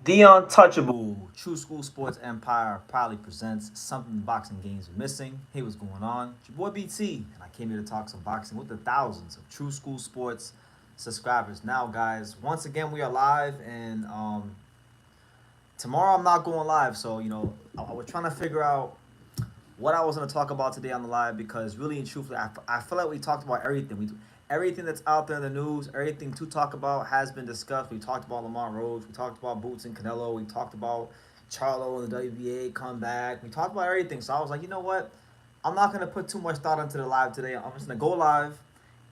The Untouchable. Ooh, True School Sports Empire proudly presents something boxing games are missing. Hey, what's going on? It's your boy BT, and I came here to talk some boxing with the thousands of True School Sports subscribers. Now, guys, once again we are live, and tomorrow I'm not going live, so I was trying to figure out what I was going to talk about today on the live because really and truthfully, I feel like we talked about everything. Everything that's out there in the news, everything to talk about has been discussed. We talked about Lamont Rhodes. We talked about Boots and Canelo. We talked about Charlo and the WBA comeback. We talked about everything. So I was like, you know what? I'm not going to put too much thought into the live today. I'm just going to go live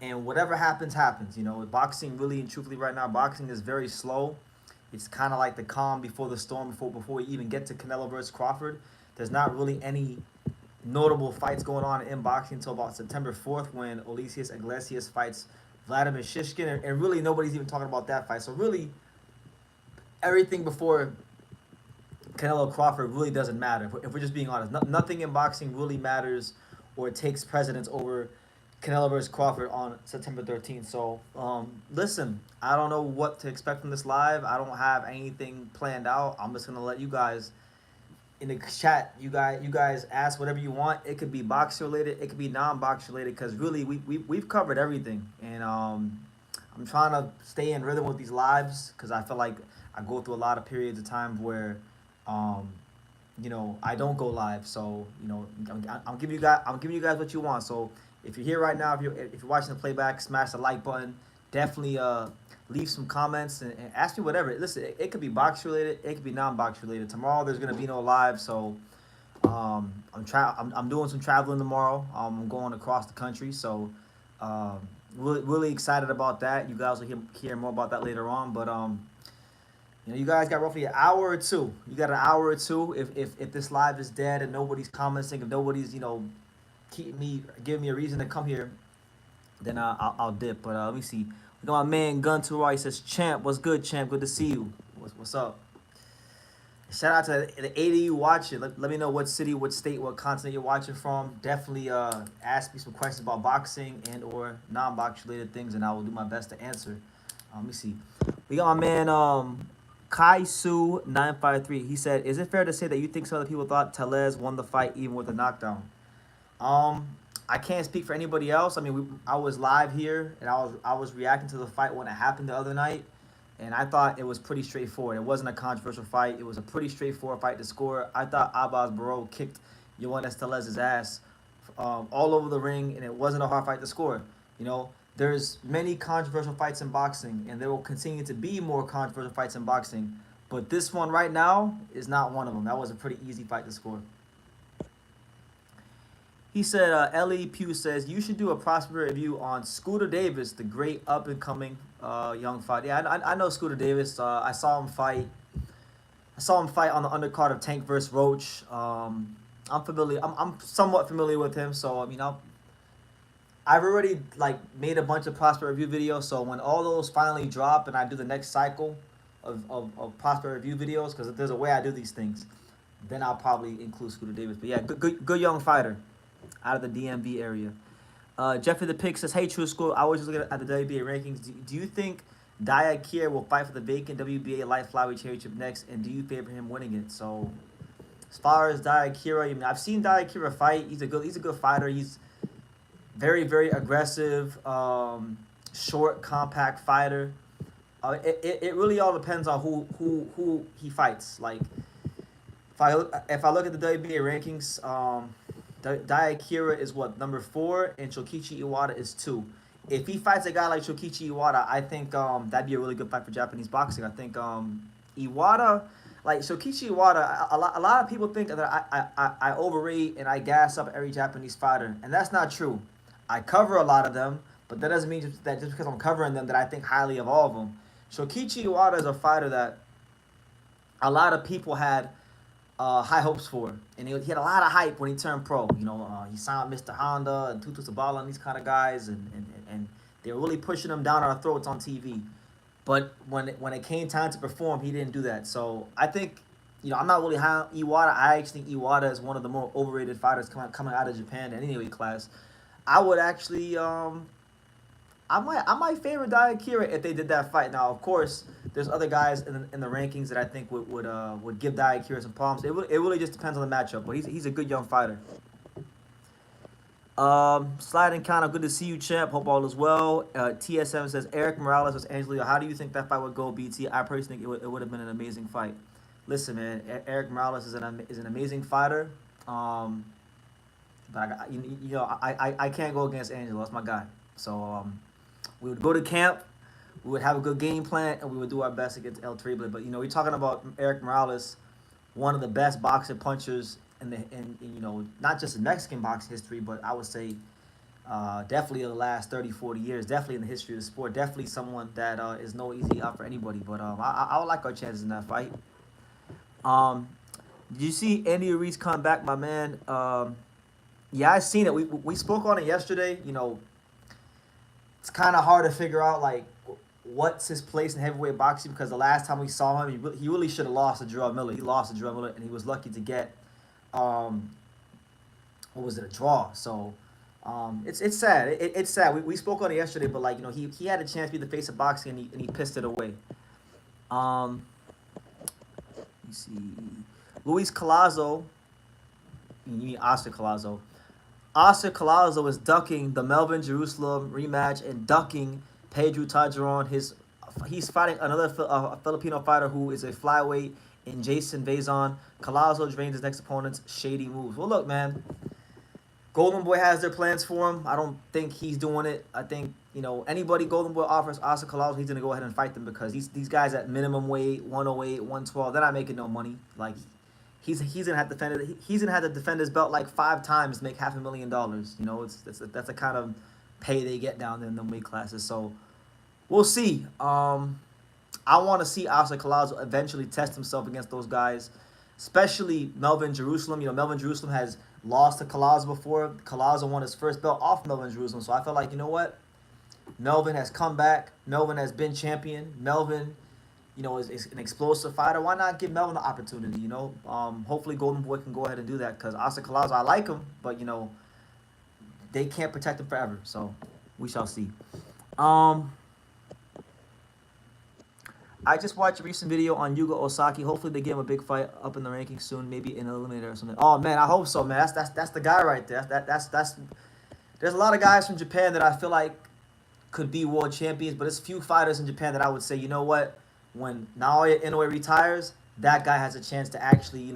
and whatever happens, happens. Boxing really and truthfully right now, boxing is very slow. It's kind of like the calm before the storm before we even get to Canelo versus Crawford. There's not really any notable fights going on in boxing until about September 4th when Ulysses Iglesias fights Vladimir Shishkin, and really nobody's even talking about that fight. So really, everything before Canelo Crawford really doesn't matter. If we're just being honest, nothing in boxing really matters or takes precedence over Canelo versus Crawford on September 13th. So listen, I don't know what to expect from this live. I don't have anything planned out. I'm just gonna let you guys in the chat, you guys ask whatever you want. It could be box related, it could be non-box related, because really we've covered everything, and I'm trying to stay in rhythm with these lives because I feel like I go through a lot of periods of time where um, I don't go live. So I'm giving you guys what you want. So if you're here right now, if you're watching the playback, smash the like button. Definitely leave some comments and ask me whatever. Listen, it could be box related, it could be non-box related. Tomorrow there's gonna be no live, so I'm doing some traveling tomorrow. I'm going across the country, so really excited about that. You guys will hear more about that later on, but you guys got roughly an hour or two. You got an hour or two. If this live is dead and nobody's commenting, if nobody's keep me giving me a reason to come here, then I'll dip. But let me see. We got my man Gun to He says, "Champ, what's good, Champ? Good to see you. What's up?" Shout out to the 80 you watching. Let me know what city, what state, what continent you're watching from. Definitely ask me some questions about boxing and or non-box related things, and I will do my best to answer. Let me see. We got my man Kai Su 953. He said, "Is it fair to say that you think some other people thought Tellez won the fight even with a knockdown?" Um, I can't speak for anybody else. I mean, I was live here and I was reacting to the fight when it happened the other night, and I thought it was pretty straightforward. It wasn't a controversial fight. It was a pretty straightforward fight to score. I thought Abbas Barrow kicked Yoenis Telez's ass all over the ring, and it wasn't a hard fight to score. There's many controversial fights in boxing, and there will continue to be more controversial fights in boxing. But this one right now is not one of them. That was a pretty easy fight to score. He said, Ellie Pugh says, you should do a prospect review on Scooter Davis, the great up and coming young fighter. Yeah, I know Scooter Davis. I saw him fight. I saw him fight on the undercard of Tank versus Roach. I'm familiar. I'm somewhat familiar with him. So I've already made a bunch of prospect review videos. So when all those finally drop and I do the next cycle of prospect review videos, because there's a way I do these things, then I'll probably include Scooter Davis. But yeah, good young fighter out of the DMV area. Jeffrey the Pig says, "Hey, True School. I was just looking at the WBA rankings. Do you think Diakir will fight for the vacant WBA light flyweight championship next, and do you favor him winning it?" So, as far as Diakira, I've seen Diakira fight. He's a good fighter. He's very aggressive, short, compact fighter. It really all depends on who he fights. Like if I look at the WBA rankings, Diakira is what, number 4, and Shokichi Iwata is 2. If he fights a guy like Shokichi Iwata, I think that'd be a really good fight for Japanese boxing. I think Iwata, like Shokichi Iwata, a lot of people think that I overrate and I gas up every Japanese fighter, and that's not true. I cover a lot of them, but that doesn't mean that just because I'm covering them that I think highly of all of them. Shokichi Iwata is a fighter that a lot of people had high hopes for, and he had a lot of hype when he turned pro. He signed Mr. Honda and Tutu Sabala and these kind of guys, and they were really pushing him down our throats on TV. But when it came time to perform, he didn't do that. So I think, I'm not really high on Iwata. I actually think Iwata is one of the more overrated fighters coming out of Japan in any weight class. I would actually I might favor Diakira if they did that fight. Now, of course, there's other guys in the rankings that I think would give Diakira some problems. It really just depends on the matchup. But he's a good young fighter. Sliding kind of good to see you, champ. Hope all is well. TSM says Eric Morales versus Angelito. How do you think that fight would go, BT? I personally think it would have been an amazing fight. Listen, man, Eric Morales is an amazing fighter. But I can't go against Angelo. That's my guy. So we would go to camp. We would have a good game plan, and we would do our best against El Triple. But we're talking about Eric Morales, one of the best boxer punchers in not just in Mexican boxing history, but I would say definitely in the last 30, 40 years, definitely in the history of the sport, definitely someone that is no easy out for anybody. But I would like our chances in that fight. Um, did you see Andy Ruiz come back, my man? Yeah, I seen it. We spoke on it yesterday. It's kind of hard to figure out like what's his place in heavyweight boxing because the last time we saw him, he really should have lost to Jarrell Miller. He lost to Jarrell Miller, and he was lucky to get um, what was it, a draw. So it's sad. It's sad. We spoke on it yesterday, but like he had a chance to be the face of boxing, and he pissed it away. Um, let me see. Luis Colazo, you mean Oscar Colazo. Oscar Collazo is ducking the Melvin Jerusalem rematch and ducking Pedro Tajaron. He's fighting another Filipino fighter who is a flyweight in Jason Vazon. Collazo drains his next opponent's shady moves. Well, look, man, Golden Boy has their plans for him. I don't think he's doing it. I think anybody Golden Boy offers Oscar Collazo, he's gonna go ahead and fight them because these guys at minimum weight 108, 112, they're not making no money. Like he's gonna have to defend it. He's gonna have to defend his belt like 5 times to make $500,000. That's the kind of pay they get down there in the weight classes. So we'll see. I want to see Oscar Collazo eventually test himself against those guys, especially Melvin Jerusalem. Melvin Jerusalem has lost to Collazo before. Collazo won his first belt off Melvin Jerusalem. So I felt like, what? Melvin has come back. Melvin has been champion. Melvin, is an explosive fighter. Why not give Melvin the opportunity, Hopefully Golden Boy can go ahead and do that because Oscar Collazo, I like him, but, they can't protect him forever. So we shall see. I just watched a recent video on Yuga Osaki. Hopefully they give him a big fight up in the rankings soon, maybe in an eliminator or something. Oh man, I hope so, man. That's the guy right there. That's there's a lot of guys from Japan that I feel like could be world champions, but there's few fighters in Japan that I would say, you know what? When Naoya Inoue retires, that guy has a chance to actually,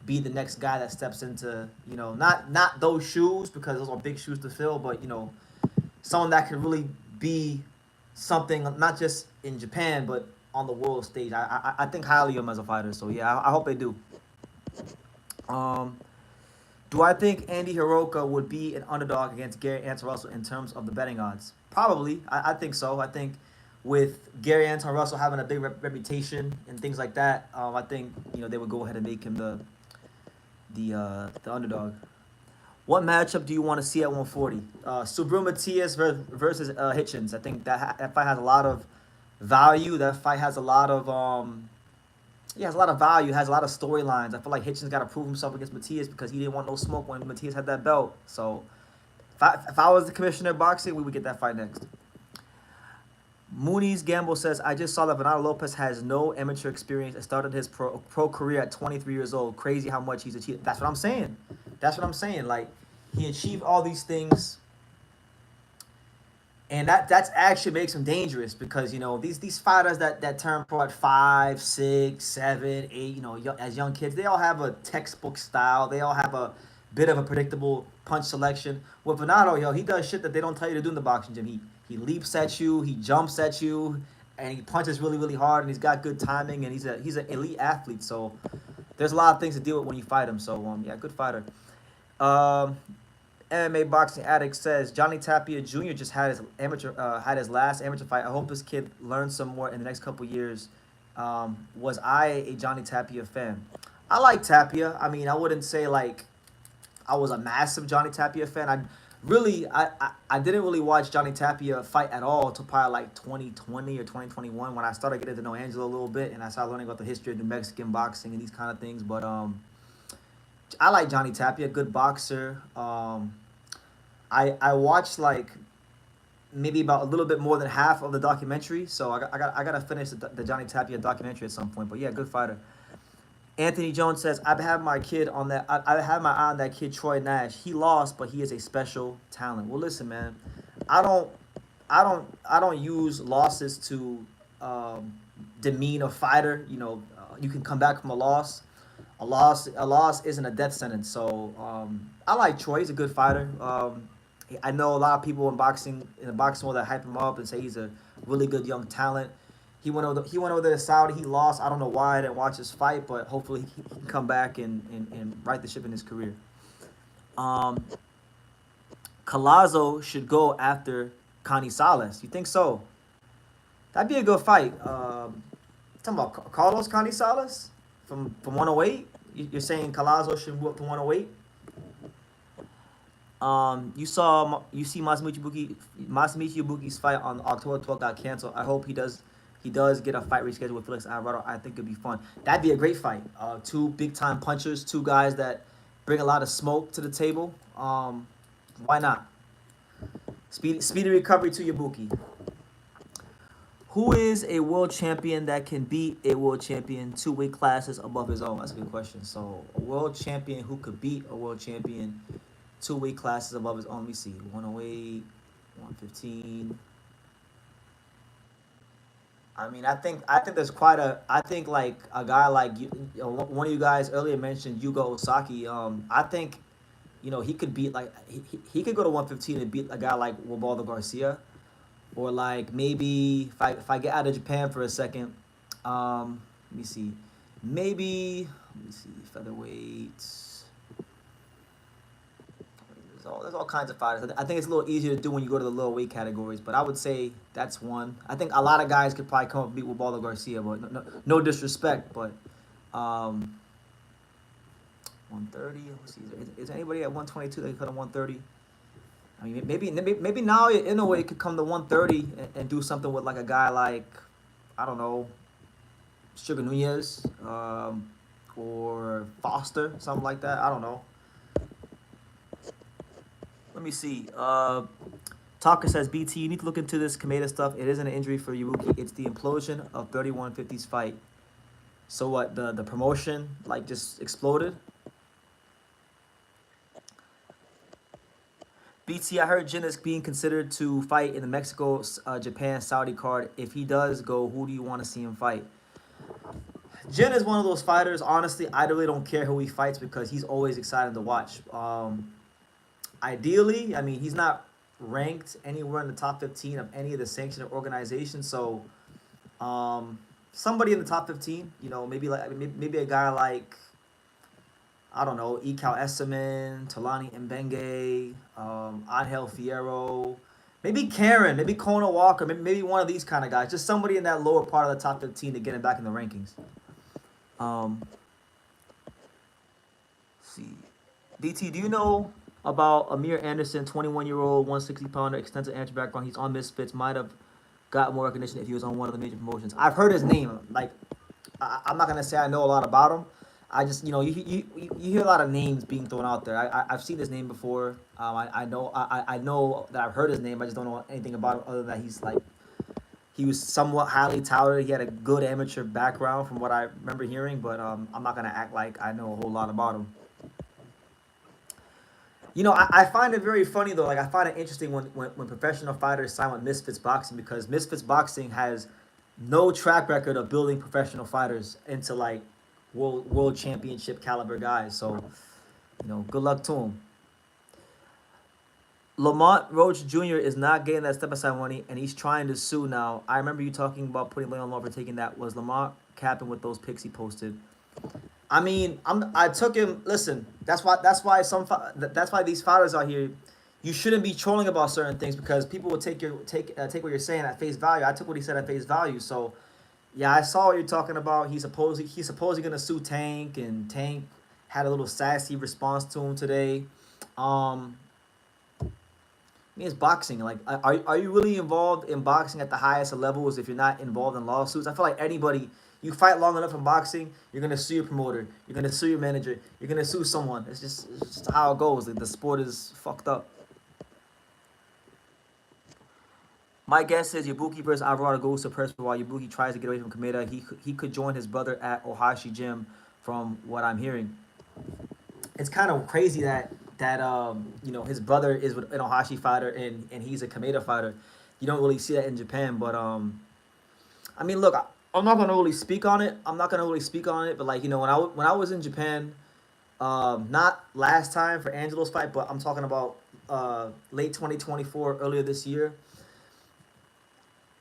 be the next guy that steps into, not those shoes because those are big shoes to fill, but someone that could really be something not just in Japan but on the world stage. I think highly of him as a fighter. So yeah, I hope they do. Um, do I think Andy Hiroka would be an underdog against Gary Anton Russell in terms of the betting odds? Probably. I think so. I think with Gary Anton Russell having a big reputation and things like that, I think they would go ahead and make him the underdog. What matchup do you want to see at 140? Subriel Matias versus Hitchens. I think that fight has a lot of value. That fight has a lot of has a lot of value. Has a lot of storylines. I feel like Hitchens got to prove himself against Matias because he didn't want no smoke when Matias had that belt. So if I was the commissioner of boxing, we would get that fight next. Mooney's Gamble says, I just saw that Bernardo Lopez has no amateur experience and started his pro career at 23 years old. Crazy how much he's achieved. That's what I'm saying. Like, he achieved all these things, and that's actually makes him dangerous because these fighters that turn pro at 5, 6, 7, 8, as young kids, they all have a textbook style. They all have a bit of a predictable punch selection. With Bernardo, he does shit that they don't tell you to do in the boxing gym. He leaps at you, he jumps at you, and he punches really, really hard, and he's got good timing, and he's an elite athlete. So there's a lot of things to deal with when you fight him. So yeah, good fighter. MMA Boxing Addict says Johnny Tapia Jr. just had his last amateur fight. I hope this kid learns some more in the next couple years. Was I a Johnny Tapia fan? I like Tapia. I mean, I wouldn't say like I was a massive Johnny Tapia fan. I didn't really watch Johnny Tapia fight at all until probably like 2020 or 2021 when I started getting to know Angelo a little bit and I started learning about the history of New Mexican boxing and these kind of things. But I like Johnny Tapia, good boxer. I watched like maybe about a little bit more than half of the documentary. So I gotta finish the Johnny Tapia documentary at some point. But yeah, good fighter. Anthony Jones says, I've had my kid on that. I had my eye on that kid, Troy Nash. He lost, but he is a special talent. Well, listen, man, I don't, I don't use losses to demean a fighter. You know, you can come back from a loss. A loss isn't a death sentence. So I like Troy. He's a good fighter. I know a lot of people in the boxing world that hype him up and say he's a really good young talent. He went over there to Saudi. He lost. I don't know why I didn't watch his fight, but hopefully he can come back and right the ship in his career. Um, Calazo should go after Canizales. You think so? That'd be a good fight. Talking about Carlos Canizales from 108. You're saying Calazo should move up to 108? You see Masamichi Ibuki's fight on October 12th got canceled. I hope he does get a fight rescheduled with Felix Alvarado. I think it'd be fun. That'd be a great fight. Two big time punchers, two guys that bring a lot of smoke to the table. Why not? Speedy recovery to Ibuki. Who is a world champion that can beat a world champion 2 weight classes above his own? That's a good question. So a world champion who could beat a world champion 2 weight classes above his own. Let me see. 108, 115. I mean, I think there's quite a. I think like a guy like one of you guys earlier mentioned Yugo Osaki. I think, he could beat like he could go to 115 and beat a guy like Wabaldo Garcia, or like maybe if I get out of Japan for a second, let me see, let me see featherweight. There's all kinds of fighters. I think it's a little easier to do when you go to the lower weight categories, but I would say that's one. I think a lot of guys could probably come up and beat Wabaldo Garcia, but no disrespect, but 130. Let's see, is anybody at 122 that can cut on 130? I mean, maybe now in a way it could come to 130 and do something with like a guy like, I don't know, Sugar Nunez, or Foster, something like that. I don't know. Let me see. Talker says, BT, you need to look into this Kameda stuff. It isn't an injury for Ibuki. It's the implosion of 3150's fight. So what, the promotion, like, just exploded? BT, I heard Jin is being considered to fight in the Mexico, Japan, Saudi card. If he does go, who do you want to see him fight? Jin is one of those fighters, honestly, I really don't care who he fights because he's always exciting to watch. Ideally, I mean, he's not ranked anywhere in the top 15 of any of the sanctioned organizations. So, somebody in the top 15, maybe a guy like, I don't know, Ikao Esaman, Talani Mbenge, Angel Fierro, maybe Karen, maybe Kona Walker, maybe one of these kind of guys. Just somebody in that lower part of the top 15 to get him back in the rankings. See, DT, do you know about Amir Anderson, 21-year-old, 160-pounder, extensive amateur background? He's on Misfits. Might have got more recognition if he was on one of the major promotions. I've heard his name. Like, I'm not gonna say I know a lot about him. I just, you hear a lot of names being thrown out there. I've seen his name before. I know that I've heard his name. I just don't know anything about him other than he was somewhat highly touted. He had a good amateur background from what I remember hearing, but I'm not gonna act like I know a whole lot about him. I find it very funny, though. Like, I find it interesting when professional fighters sign with Misfits Boxing, because Misfits Boxing has no track record of building professional fighters into, like, world championship caliber guys. So, good luck to him. Lamont Roach Jr. is not getting that step-aside money, and he's trying to sue now. I remember you talking about putting Leon Law for taking that. Was Lamont capping with those pics he posted? I mean, I took him. Listen, that's why these fighters out here, you shouldn't be trolling about certain things because people will take what you're saying at face value. I took what he said at face value. So, yeah, I saw what you're talking about. He's supposedly gonna sue Tank, and Tank had a little sassy response to him today. I mean, it's boxing. Like, are you really involved in boxing at the highest levels if you're not involved in lawsuits? I feel like anybody. You fight long enough in boxing, you're gonna sue your promoter, you're gonna sue your manager, you're gonna sue someone. It's just how it goes. Like, the sport is fucked up. My guess is Ibuki versus Alvarado goes to Perspective while Ibuki tries to get away from Kameda. He could join his brother at Ohashi Gym, from what I'm hearing. It's kind of crazy that you know, his brother is an Ohashi fighter and he's a Kameda fighter. You don't really see that in Japan, but I mean, look, I'm not gonna really speak on it. I'm not gonna really speak on it, but like, you know, when I was in Japan, not last time for Angelo's fight, but I'm talking about late 2024, earlier this year.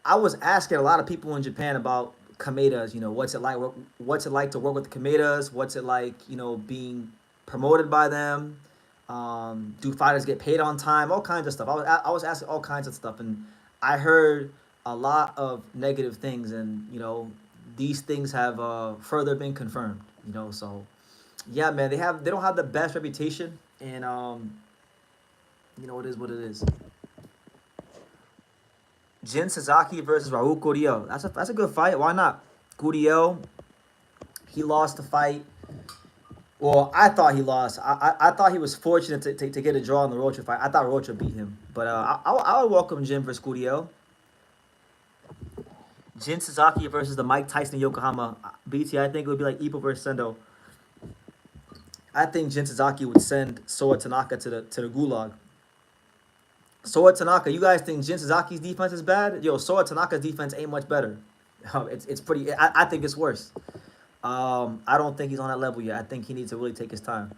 I was asking a lot of people in Japan about Kamedas. You know, what's it like? What's it like to work with the Kamedas? What's it like? You know, being promoted by them. Do fighters get paid on time? All kinds of stuff. I was asking all kinds of stuff, and I heard a lot of negative things, and you know, these things have further been confirmed. You know, so yeah, man, they don't have the best reputation, and you know, it is what it is. Jin Sasaki versus Raul Gurriel. That's a good fight. Why not? Gurriel, he lost the fight. Well, I thought he lost. I thought he was fortunate to get a draw in the Rocha fight. I thought Rocha beat him. But I would welcome Jin versus Gurriel. Jin Sasaki versus the Mike Tyson in Yokohama. BT, I think it would be like Ipo versus Sendo. I think Jin Sasaki would send Soa Tanaka to the gulag. Soa Tanaka, you guys think Jin Suzuki's defense is bad? Yo, Soa Tanaka's defense ain't much better. It's pretty. I think it's worse. I don't think he's on that level yet. I think he needs to really take his time.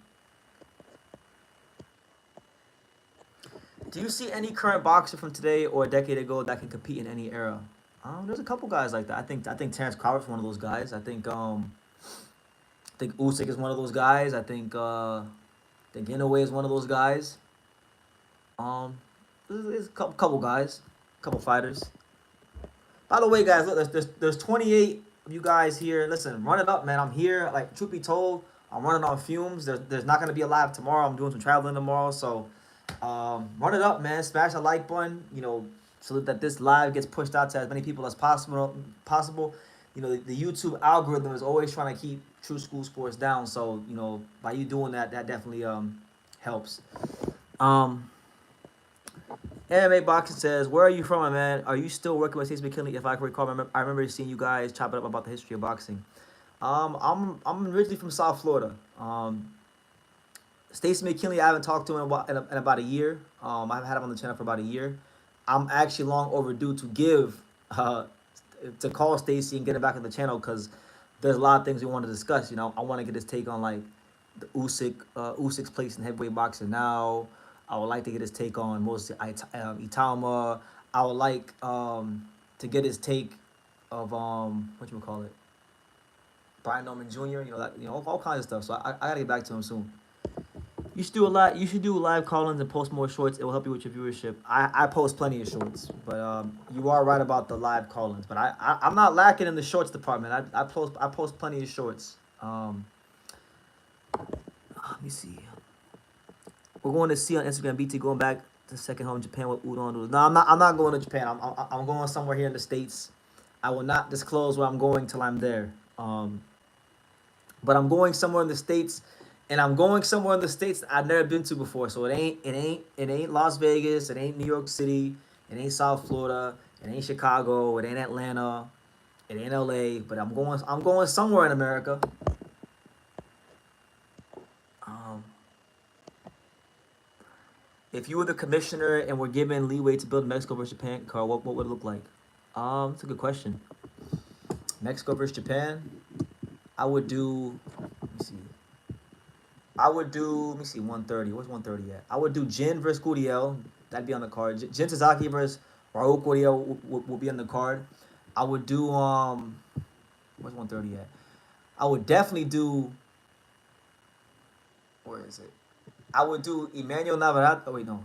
Do you see any current boxer from today or a decade ago that can compete in any era? There's a couple guys like that. I think Terrence Crawford's one of those guys. I think Usyk is one of those guys. I think Inoue is one of those guys. Um, there's a couple guys, couple fighters. By the way, guys, look, there's 28 of you guys here. Listen, run it up, man. I'm here. Like, truth be told, I'm running on fumes. There's not gonna be a live tomorrow. I'm doing some traveling tomorrow, so run it up, man. Smash the like button. You know, so that this live gets pushed out to as many people as possible. You know, the YouTube algorithm is always trying to keep True School Sports down. So you know, by you doing that, that definitely helps. Um. MMA Boxing says, "Where are you from, my man? Are you still working with Stacey McKinley? If I can recall, I remember seeing you guys chop it up about the history of boxing. I'm originally from South Florida. Stacey McKinley, I haven't talked to in about a year. I haven't had him on the channel for about a year. I'm actually long overdue to to call Stacey and get him back on the channel because there's a lot of things we want to discuss. You know, I want to get his take on like the Usyk's place in heavyweight boxing now. I would like to get his take on mostly Itama. I would like to get his take of what you would call it, Brian Norman Jr. You know that, you know, all kinds of stuff. So I gotta get back to him soon. You should do a lot. You should do live call-ins and post more shorts. It will help you with your viewership. I post plenty of shorts, but you are right about the live call-ins. But I'm not lacking in the shorts department. I post plenty of shorts. Let me see. We're going to see on Instagram BT going back to second home Japan with udon noodles. No, I'm not going to Japan. I'm going somewhere here in the States. I will not disclose where I'm going till I'm there. But I'm going somewhere in the States, and I'm going somewhere in the States that I've never been to before. So it ain't Las Vegas, it ain't New York City, it ain't South Florida, it ain't Chicago, it ain't Atlanta, it ain't LA, but I'm going somewhere in America. Um If you were the commissioner and were given leeway to build Mexico versus Japan, Carl, what would it look like? That's a good question. Mexico versus Japan, I would do. Let me see. I would do. Let me see. 130. Where's 130 at? I would do Jin versus Guriel. That'd be on the card. Jin Sasaki versus Raul Guriel will be on the card. I would do. Where's 130 at? I would definitely do. Where is it? I would do Emmanuel Navarrete. Oh wait, no.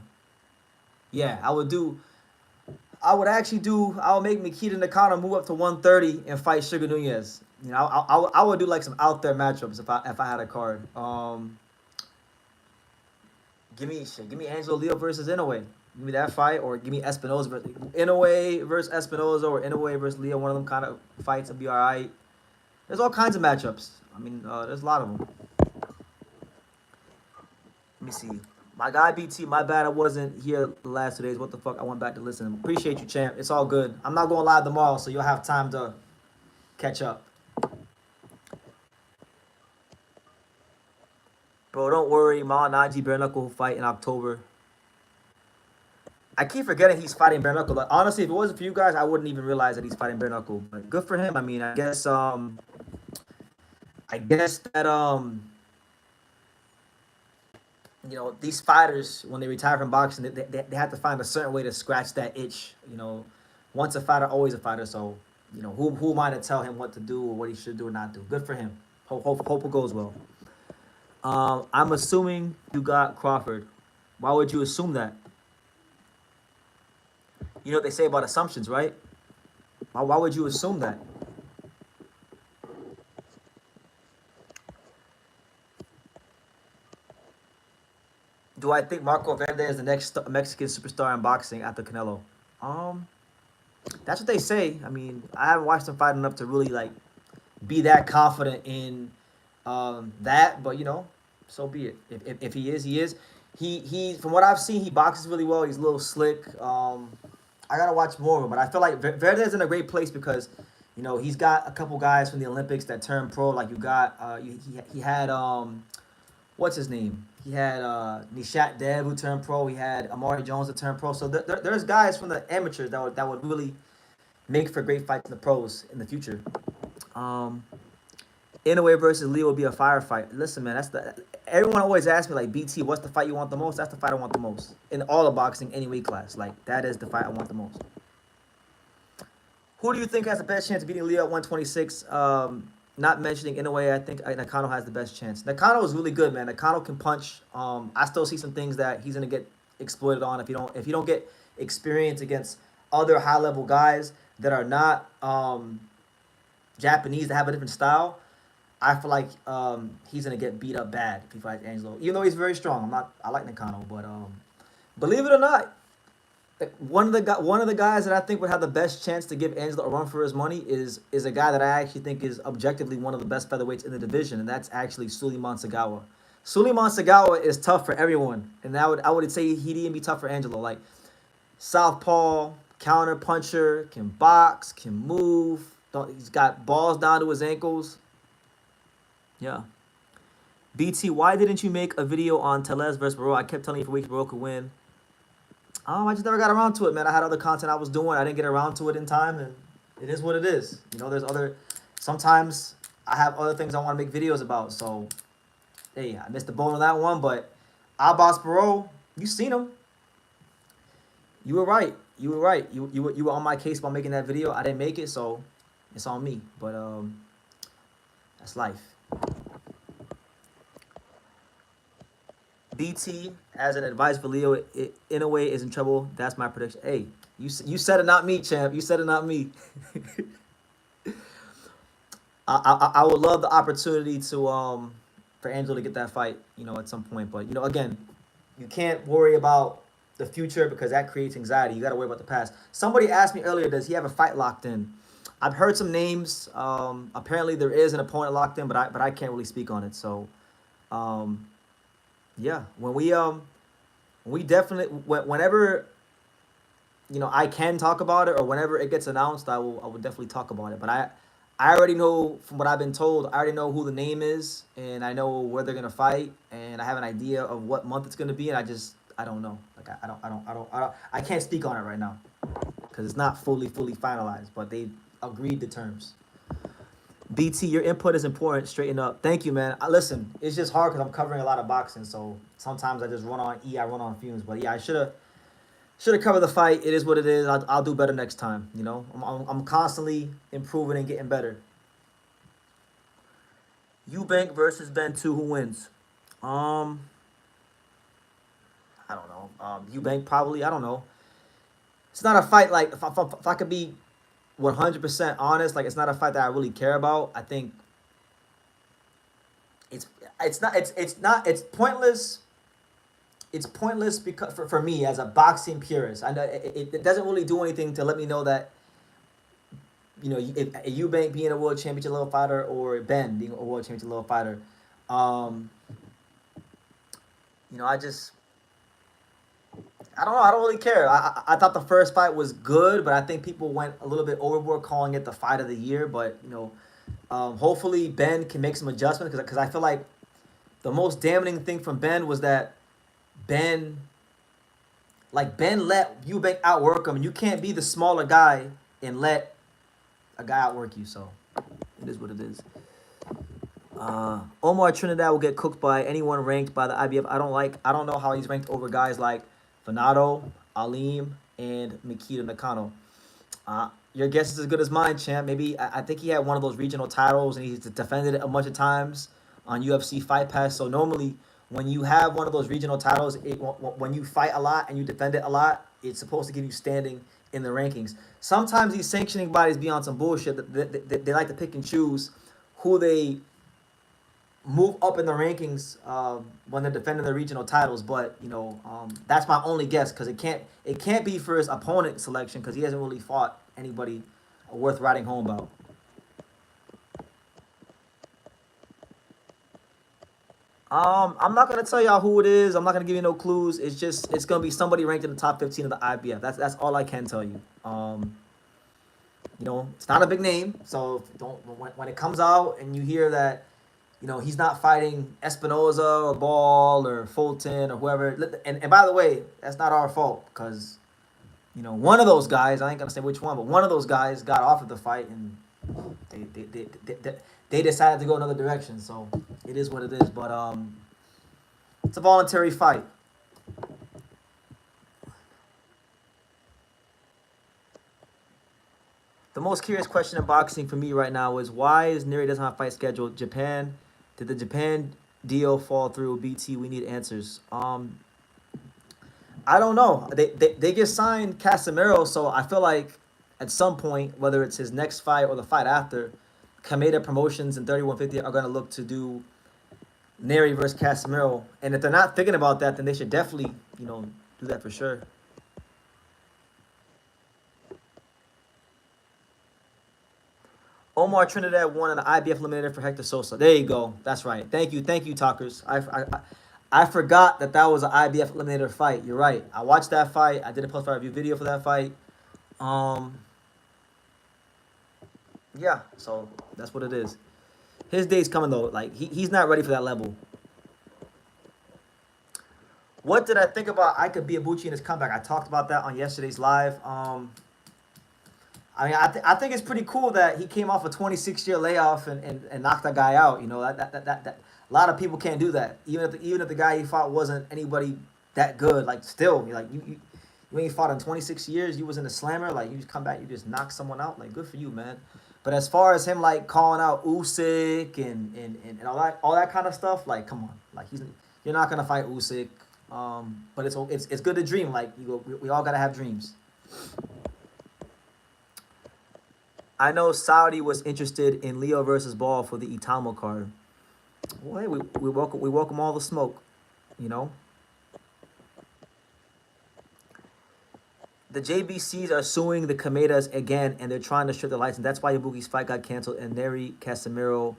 Yeah, I would do. I would actually do. I would make Nikita Nakano move up to 130 and fight Sugar Nunez. You know, I would do like some out there matchups if I had a card. Give me Angelo Leo versus Inoue. Give me that fight, or give me Espinoza versus Inoue versus Espinoza, or Inoue versus Leo. One of them kind of fights would be all right. There's all kinds of matchups. I mean, there's a lot of them. Let me see. My guy BT, my bad I wasn't here the last 2 days. What the fuck? I went back to listen. Appreciate you, champ. It's all good. I'm not going live tomorrow, so you'll have time to catch up. Bro, don't worry. Mao Naji bare knuckle will fight in October. I keep forgetting he's fighting bare knuckle. Like, honestly, if it wasn't for you guys, I wouldn't even realize that he's fighting bare knuckle. But good for him. I mean, I guess that you know, these fighters, when they retire from boxing, they have to find a certain way to scratch that itch. You know, once a fighter, always a fighter. So, you know, who am I to tell him what to do or what he should do or not do? Good for him. Hope it goes well. I'm assuming you got Crawford. Why would you assume that? You know what they say about assumptions, right? Why would you assume that? Do I think Marco Verde is the next Mexican superstar in boxing after Canelo? Um, that's what they say. I mean, I haven't watched him fight enough to really like be that confident in that. But you know, so be it. If he is, he is. He from what I've seen, he boxes really well. He's a little slick. I gotta watch more of him, but I feel like Verde's in a great place because, you know, he's got a couple guys from the Olympics that turned pro. Like you got, he had what's his name? He had Nishat Dev who turned pro. He had Amari Jones that turned pro. So there's guys from the amateurs that would really make for great fights in the pros in the future. Um, Inoue versus Lee will be a firefight. Listen, man, everyone always asks me like, BT, what's the fight you want the most? That's the fight I want the most in all of boxing, any weight class. Like that is the fight I want the most. Who do you think has the best chance of beating Leo at 126? Not mentioning Inoue, I think Nakano has the best chance. Nakano is really good, man. Nakano can punch. I still see some things that he's gonna get exploited on if you don't get experience against other high level guys that are not Japanese that have a different style. I feel like he's gonna get beat up bad if he fights Angelo. Even though he's very strong, I like Nakano, but believe it or not, one of the guys that I think would have the best chance to give Angelo a run for his money is a guy that I actually think is objectively one of the best featherweights in the division, and that's actually Suleiman Sagawa. Suleiman Sagawa is tough for everyone, and I would say he'd even be tough for Angelo. Like southpaw, counter puncher, can box, can move. He's got balls down to his ankles. Yeah. BT, why didn't you make a video on Tellez versus Barrow? I kept telling you for weeks Barrow could win. I just never got around to it, man. I had other content I was doing. I didn't get around to it in time, and it is what it is. You know, sometimes I have other things I want to make videos about. So, hey, I missed the boat on that one, but Abbas Barrow, you seen him. You were right. You were right. You were on my case about making that video. I didn't make it, so it's on me. But that's life. BT as an advice for Leo, Inoue is in trouble. That's my prediction. Hey, you said it, not me, champ. You said it, not me. I would love the opportunity to for Angelo to get that fight, you know, at some point. But you know, again, you can't worry about the future because that creates anxiety. You got to worry about the past. Somebody asked me earlier, does he have a fight locked in? I've heard some names. Apparently there is an opponent locked in, but I can't really speak on it. So. Yeah, when we definitely whenever you know I can talk about it or whenever it gets announced, I will definitely talk about it. But I already know from what I've been told. I already know who the name is, and I know where they're gonna fight, and I have an idea of what month it's gonna be, and I don't know. Like I can't speak on it right now because it's not fully finalized, but they agreed to terms. BT, your input is important. Straighten up. Thank you, man. Listen, it's just hard because I'm covering a lot of boxing, so sometimes I just run on I run on fumes. But yeah, I should have covered the fight. It is what it is. I'll do better next time. You know, I'm constantly improving and getting better. Eubank versus Ben 2, who wins? I don't know. Eubank probably. I don't know. It's not a fight like if I could be 100% honest, like it's not a fight that I really care about. I think it's pointless. It's pointless because for me as a boxing purist, I know it doesn't really do anything to let me know that you know if Eubank being a world championship level fighter or Ben being a world championship level fighter. You know, I just I don't know. I don't really care. I thought the first fight was good, but I think people went a little bit overboard calling it the fight of the year. But hopefully Ben can make some adjustments because I feel like the most damning thing from Ben was that Ben Ben let Eubank outwork him, and you can't be the smaller guy and let a guy outwork you. So it is what it is. Omar Trinidad will get cooked by anyone ranked by the IBF. I don't know how he's ranked over guys like Fernando, Alim, and Mikita Nakano. Your guess is as good as mine, champ. Maybe I think he had one of those regional titles and he's defended it a bunch of times on UFC Fight Pass. So normally, when you have one of those regional titles, when you fight a lot and you defend it a lot, it's supposed to give you standing in the rankings. Sometimes these sanctioning bodies be on some bullshit. They like to pick and choose who they move up in the rankings when they're defending their regional titles. But that's my only guess because it can't be for his opponent selection because he hasn't really fought anybody worth writing home about. I'm not gonna tell y'all who it is. I'm not gonna give you no clues. It's gonna be somebody ranked in the top 15 of the IBF. That's all I can tell you. It's not a big name, so don't when it comes out and you hear that he's not fighting Espinoza or Ball or Fulton or whoever. And by the way, that's not our fault because, one of those guys, I ain't going to say which one, but one of those guys got offered the fight and they decided to go another direction. So it is what it is. But it's a voluntary fight. The most curious question in boxing for me right now is why is Neri doesn't have a fight scheduled? Japan, did the Japan deal fall through? BT, we need answers. I don't know. They just signed Casemiro, so I feel like at some point, whether it's his next fight or the fight after, Kameda Promotions and 3150 are going to look to do Neri versus Casemiro. And if they're not thinking about that, then they should definitely, do that for sure. Omar Trinidad won an IBF eliminator for Hector Sosa. There you go. That's right. Thank you, talkers. I forgot that was an IBF eliminator fight. You're right. I watched that fight. I did a post-fight review video for that fight. Yeah. So that's what it is. His day's coming though. Like he's not ready for that level. What did I think about Ika Biabuchi in his comeback? I talked about that on yesterday's live. I think it's pretty cool that he came off a 26-year layoff and knocked that guy out. That a lot of people can't do that. Even if the guy he fought wasn't anybody that good, like still, you ain't fought in 26 years. You was in the slammer, like you just come back, you just knock someone out. Like good for you, man. But as far as him like calling out Usyk and all that kind of stuff, like come on, like you're not gonna fight Usyk. But it's good to dream. Like we all gotta have dreams. I know Saudi was interested in Leo versus Ball for the Itamo card. Well, hey, we welcome all the smoke, The JBCs are suing the Kamedas again, and they're trying to strip the license. That's why Ibuki's fight got canceled, and Neri Casemiro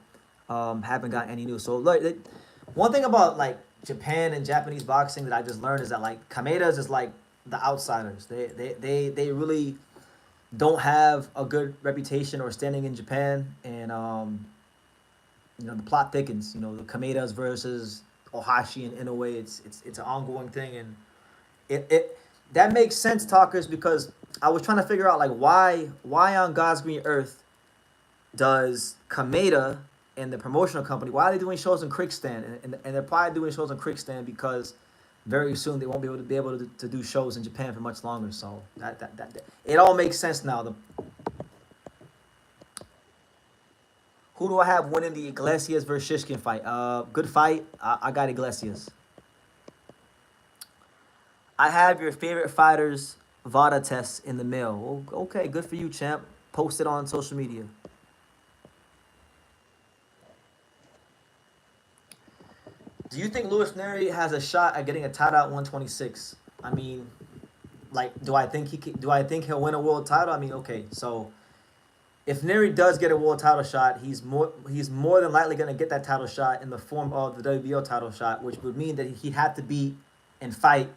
haven't got any news. So, look, one thing about, like, Japan and Japanese boxing that I just learned is that, like, Kamedas is, like, the outsiders. They really don't have a good reputation or standing in Japan, and the plot thickens. The Kamedas versus Ohashi and Inoue. It's an ongoing thing, and it that makes sense, talkers, because I was trying to figure out like why on God's green earth does Kameda and the promotional company, why are they doing shows in Kriegstand, and they're probably doing shows in Kriegstand because very soon they won't be able to do shows in Japan for much longer. So that it all makes sense now. Who do I have winning the Iglesias versus Shishkin fight? Good fight. I got Iglesias. I have your favorite fighters' VADA tests in the mail. Okay, good for you, champ. Post it on social media. Do you think Luis Neri has a shot at getting a title at 126? I mean, like, do I think he'll win a world title? I mean, okay, so if Neri does get a world title shot, he's more than likely going to get that title shot in the form of the WBO title shot, which would mean that he'd have to beat and fight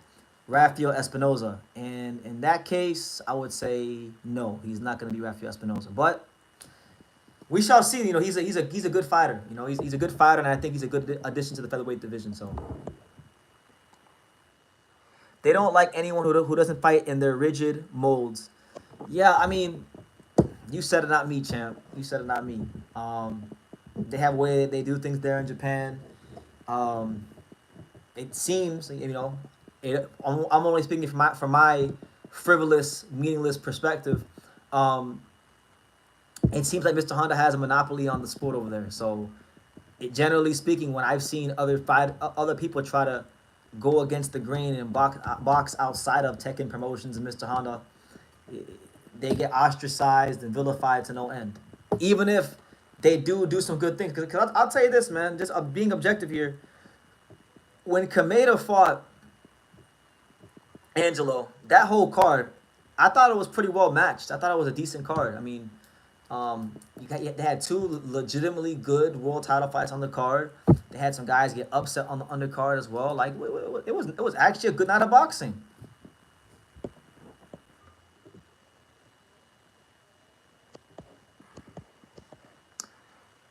Rafael Espinoza. And in that case, I would say no, he's not going to be Rafael Espinoza. But we shall see. You know, he's a good fighter. You know, he's a good fighter, and I think he's a good addition to the featherweight division. So they don't like anyone who doesn't fight in their rigid molds. Yeah, I mean, you said it, not me, champ. You said it, not me. They have a way they do things there in Japan. Um, it seems, you know, I'm only speaking from my frivolous, meaningless perspective. Um, it seems like Mr. Honda has a monopoly on the sport over there. So, generally speaking, when I've seen other people try to go against the grain and box outside of Tekken Promotions and Mr. Honda, they get ostracized and vilified to no end. Even if they do some good things, because I'll tell you this, man, just being objective here. When Kameda fought Angelo, that whole card, I thought it was pretty well matched. I thought it was a decent card. I mean, they had two legitimately good world title fights on the card. They had some guys get upset on the undercard as well. Like it was actually a good night of boxing.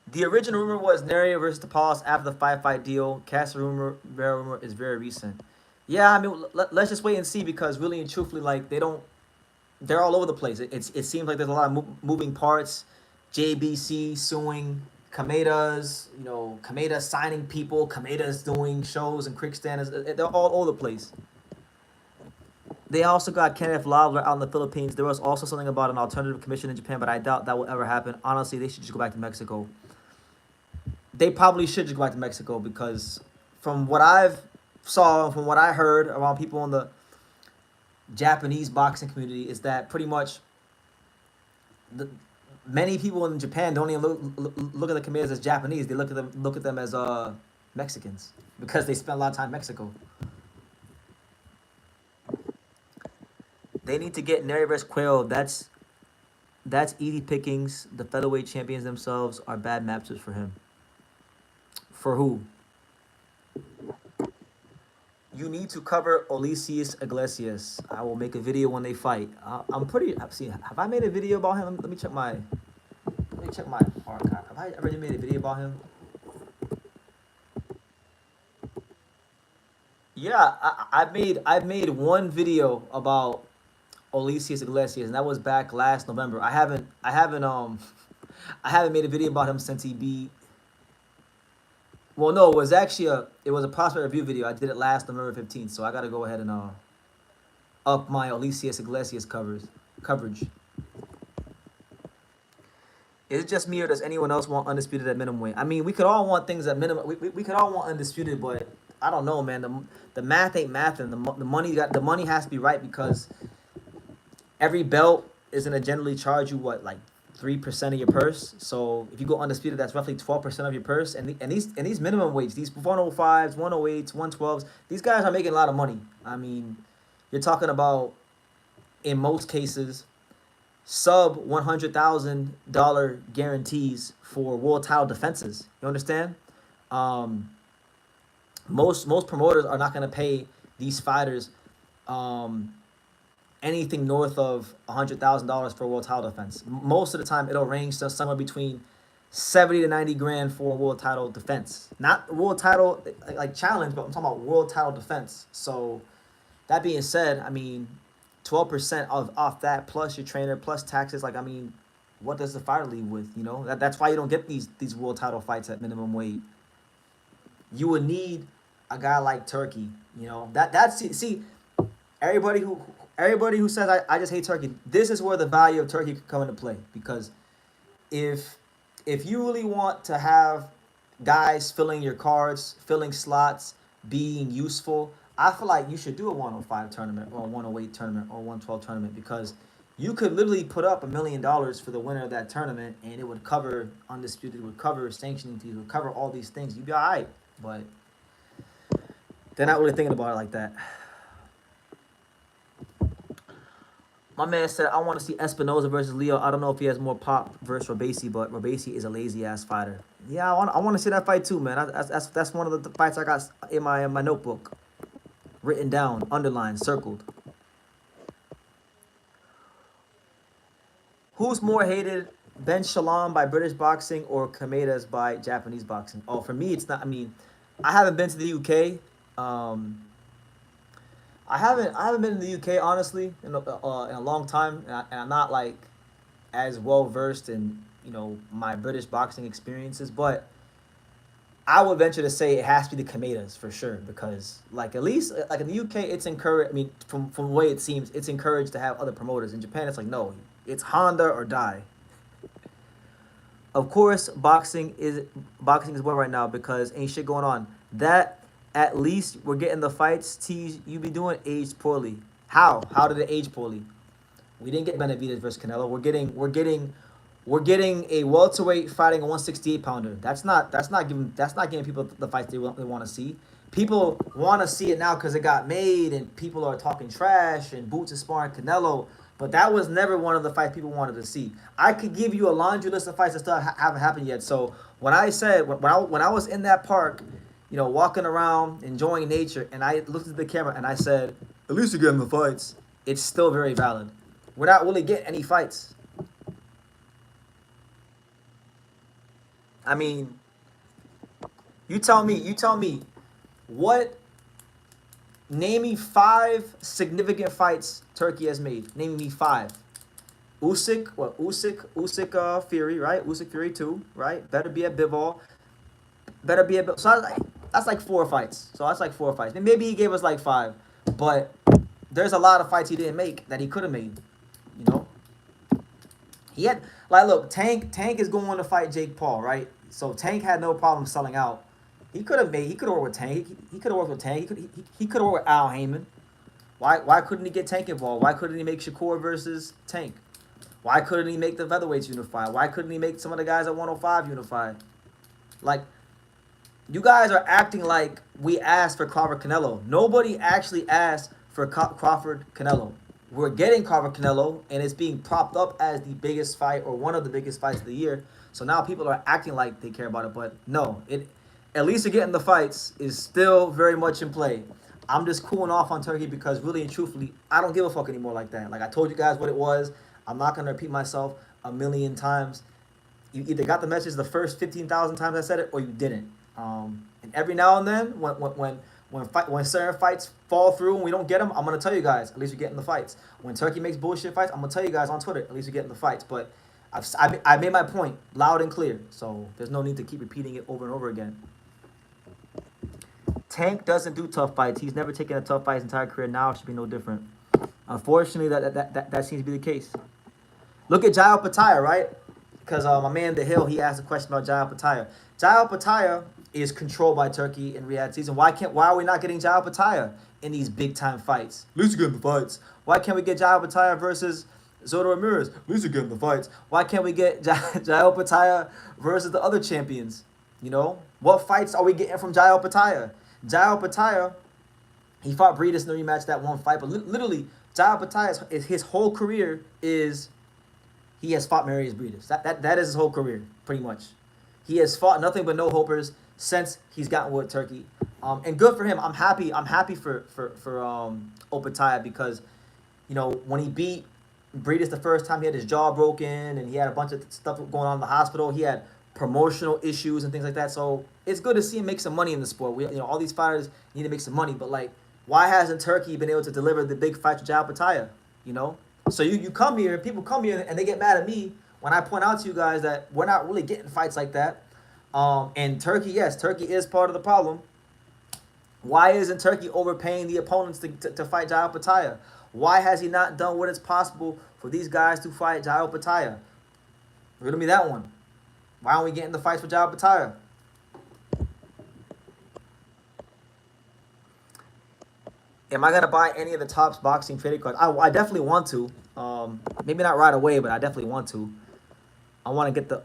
The original rumor was Neri versus DePaul after the five-fight deal. Cast rumor is very recent. Yeah, I mean, let's just wait and see because really and truthfully, like they're all over the place. It seems like there's a lot of moving parts. JBC suing Kameda's, you know, Kameda signing people, Kameda's doing shows and Kriegstand. They're all over the place. They also got Kenneth Lawler out in the Philippines. There was also something about an alternative commission in Japan, but I doubt that will ever happen. Honestly, they should just go back to Mexico. They probably should just go back to Mexico because from what I've saw, from what I heard around people in the Japanese boxing community, is that pretty much many people in Japan don't even look at the Khmers as Japanese. They look at them as Mexicans because they spend a lot of time in Mexico. They need to get Neri vs. Quayle. That's easy pickings. The featherweight champions themselves are bad matchups for him. For who? You need to cover Ulysses Iglesias. I will make a video when they fight. I'm pretty. See, have I made a video about him? Let me check my archive. Have I already made a video about him? Yeah, I've made one video about Ulysses Iglesias, and that was back last November. I haven't I haven't made a video about him since he beat. Well, no, it was actually it was a prospect review video. I did it last November 15th, so I got to go ahead and up my Ulysses Iglesias coverage. Is it just me or does anyone else want undisputed at minimum weight? I mean, we could all want things at minimum. We could all want undisputed, but I don't know, man. The math ain't mathing. The money has to be right because every belt is gonna generally charge you what, like 3% of your purse. So if you go undisputed, that's roughly 12% of your purse. And these minimum weights, these 105s, 108s, 112s, these guys are making a lot of money. I mean, you're talking about, in most cases, sub $100,000 guarantees for world title defenses. You understand? Most promoters are not going to pay these fighters anything north of $100,000 for a world title defense. Most of the time, it'll range to somewhere between 70 to 90 grand for a world title defense. Not world title like challenge, but I'm talking about world title defense. So that being said, I mean, 12% off that plus your trainer plus taxes. Like, I mean, what does the fighter leave with? You know, that's why you don't get these world title fights at minimum weight. You would need a guy like Turkey. You know, that's see everybody who says I just hate Turkey. This is where the value of Turkey could come into play because if you really want to have guys filling your cards, filling slots, being useful, I feel like you should do a 105 tournament or a 108 tournament or a 112 tournament because you could literally put up $1 million for the winner of that tournament and it would cover undisputed, it would cover sanctioning fees, it would cover all these things. You'd be all right, but they're not really thinking about it like that. My man said, I want to see Espinoza versus Leo. I don't know if he has more pop versus Robeisy, but Robeisy is a lazy-ass fighter. Yeah, I want to see that fight too, man. That's one of the fights I got in my notebook. written down, underlined, circled. Who's more hated, Ben Shalom by British boxing or Kamedas by Japanese boxing? Oh, for me, it's not. I mean, I haven't been to the UK. Um, I haven't been in the UK honestly in a long time, and I'm not like as well versed in my British boxing experiences, but I would venture to say it has to be the Kamedas for sure because like at least like in the UK it's encouraged. I mean, from the way it seems, it's encouraged to have other promoters. In Japan, it's like no, it's Honda or die. Of course, boxing is well right now because ain't shit going on. That at least we're getting the fights. T you be doing aged poorly. How? How did it age poorly? We didn't get Benavidez versus Canelo. We're getting a welterweight fighting a 168 pounder. That's not giving people the fights they want to see. People want to see it now because it got made and people are talking trash and Boots is sparring Canelo. But that was never one of the fights people wanted to see. I could give you a laundry list of fights that still haven't happened yet. So when I said when I was in that park, walking around enjoying nature, and I looked at the camera and I said, at least you're getting the fights. It's still very valid. We're not really getting any fights. I mean, you tell me, what? Name me five significant fights Turkey has made. Name me five. Usyk, Fury, right? Usyk, Fury 2, right? Better be at Bivol. Better be at. So that's like four fights. So that's like four fights. Maybe he gave us like five, but there's a lot of fights he didn't make that he could have made. You know, he had like look, Tank is going to fight Jake Paul, right? So Tank had no problem selling out. He could have worked with Tank. He could have worked with Tank. He could have worked with Al Heyman. Why couldn't he get Tank involved? Why couldn't he make Shakur versus Tank? Why couldn't he make the featherweights unified? Why couldn't he make some of the guys at 105 unified? Like, you guys are acting like we asked for Crawford Canelo. Nobody actually asked for Crawford Canelo. We're getting Crawford Canelo, and it's being propped up as the biggest fight or one of the biggest fights of the year. So now people are acting like they care about it, but no, at least you're getting the fights is still very much in play. I'm just cooling off on Turkey because really and truthfully, I don't give a fuck anymore like that. Like I told you guys what it was. I'm not gonna repeat myself a million times. You either got the message the first 15,000 times I said it, or you didn't. And every now and then, when certain fights fall through and we don't get them, I'm gonna tell you guys. At least you're getting the fights. When Turkey makes bullshit fights, I'm gonna tell you guys on Twitter. At least you're getting the fights. But I made my point loud and clear, so there's no need to keep repeating it over and over again. Tank doesn't do tough fights. He's never taken a tough fight his entire career. Now it should be no different. Unfortunately, that seems to be the case. Look at Jael Pataya, right? Because my man The Hill, he asked a question about Jael Pataya. Jael Pataya is controlled by Turkey in Riyadh season. Why are we not getting Jael Pataya in these big time fights? At least you get the fights. Why can't we get Jael Pataya versus Zoto Ramirez? At least you get the fights. Why can't we get Jael Pataya versus the other champions? What fights are we getting from Jael Pataya? Jael Pataya, he fought Breedis in the rematch that one fight, but literally, Jael Pataya, his whole career is he has fought Marius Breedis. That is his whole career, pretty much. He has fought nothing but no hopers since he's gotten with Turkey, and good for him. I'm happy for Opataya because, when he beat Breedis the first time, he had his jaw broken and he had a bunch of stuff going on in the hospital. He had promotional issues and things like that. So it's good to see him make some money in the sport. All these fighters need to make some money, but like, why hasn't Turkey been able to deliver the big fight to Jael Pataya? So you come here, people come here and they get mad at me when I point out to you guys that we're not really getting fights like that. And Turkey, yes, Turkey is part of the problem. Why isn't Turkey overpaying the opponents to fight Jael Pataya? Why has he not done what is possible for these guys to fight Jael Pataya? Riddle me that one. Why aren't we getting the fights for Jael Pataya? Am I gonna buy any of the Topps boxing trading cards? I definitely want to. Maybe not right away, but I definitely want to. I want to get the.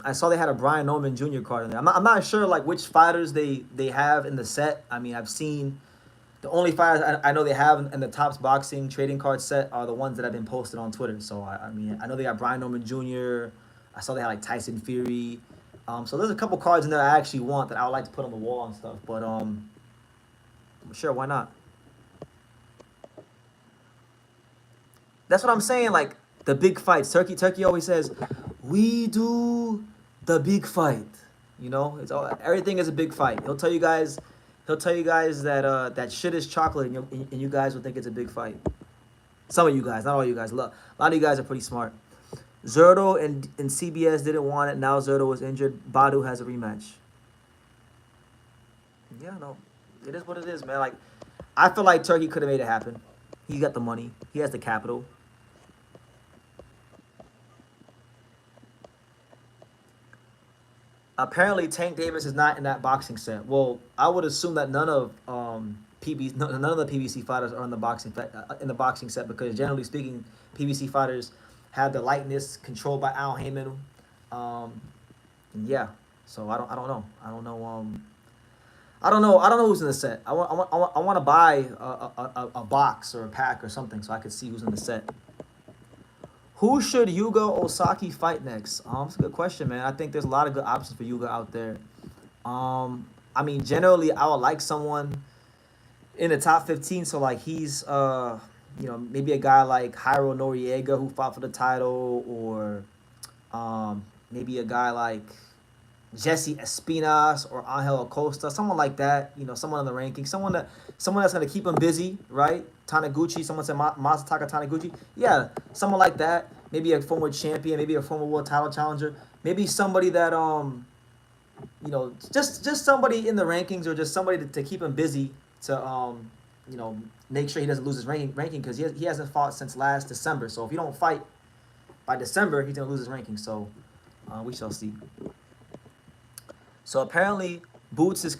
I saw they had a Brian Norman Jr. card in there. I'm not sure like which fighters they have in the set. I mean, I've seen the only fighters I know they have in the Topps boxing trading card set are the ones that have been posted on Twitter. So I mean, I know they got Brian Norman Jr. I saw they had like Tyson Fury. So there's a couple cards in there I actually want that I would like to put on the wall and stuff. But sure, why not? That's what I'm saying. Like the big fights. Turkey always says, "We do the big fight." You know, it's all everything is a big fight. He'll tell you guys. He'll tell you guys that that shit is chocolate, and you guys will think it's a big fight. Some of you guys, not all you guys. A lot of you guys are pretty smart. Zerto and CBS didn't want it. Now Zerto was injured. Badu has a rematch. Yeah, no, it is what it is, man. Like, I feel like Turkey could have made it happen. He got the money. He has the capital. Apparently, Tank Davis is not in that boxing set. Well, I would assume that none of none of the PBC fighters are in the boxing set because generally speaking, PBC fighters have the lightness controlled by Al Heyman. Um, yeah, so I don't know. I don't know who's in the set. I want to buy a box or a pack or something so I could see who's in the set. Who should Yuga Osaki fight next? That's a good question, man. I think there's a lot of good options for Yuga out there. I mean, generally, I would like someone in the top 15. So, like, he's, maybe a guy like Jairo Noriega who fought for the title, or maybe a guy like Jesse Espinas or Angel Acosta, someone like that. You know, someone in the ranking, someone that's gonna keep him busy, right? Taniguchi, someone said Masataka Taniguchi. Yeah, someone like that. Maybe a former champion, maybe a former world title challenger, maybe somebody that just somebody in the rankings, or just somebody to keep him busy to make sure he doesn't lose his ranking because he hasn't fought since last December. So if he don't fight by December, he's gonna lose his ranking. So we shall see. So apparently, Boots is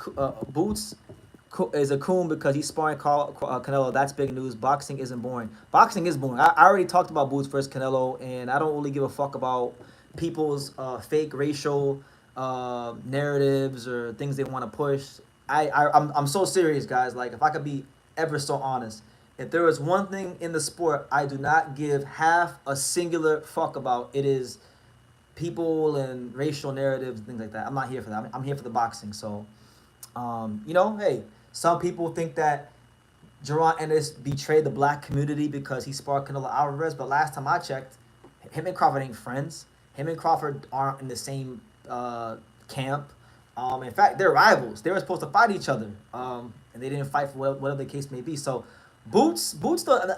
a coon because he's sparring Canelo. That's big news. Boxing isn't boring. Boxing is boring. I already talked about Boots versus Canelo, and I don't really give a fuck about people's fake racial narratives or things they want to push. I'm so serious, guys. Like, if I could be ever so honest, if there is one thing in the sport I do not give half a singular fuck about, it is people and racial narratives and things like that. I'm not here for that. I'm here for the boxing. So, hey, some people think that Jaron Ennis betrayed the black community because he sparred Canelo Alvarez, but last time I checked, him and Crawford ain't friends. Him and Crawford aren't in the same camp. In fact, they're rivals. They were supposed to fight each other, and they didn't fight for whatever the case may be. So, Boots,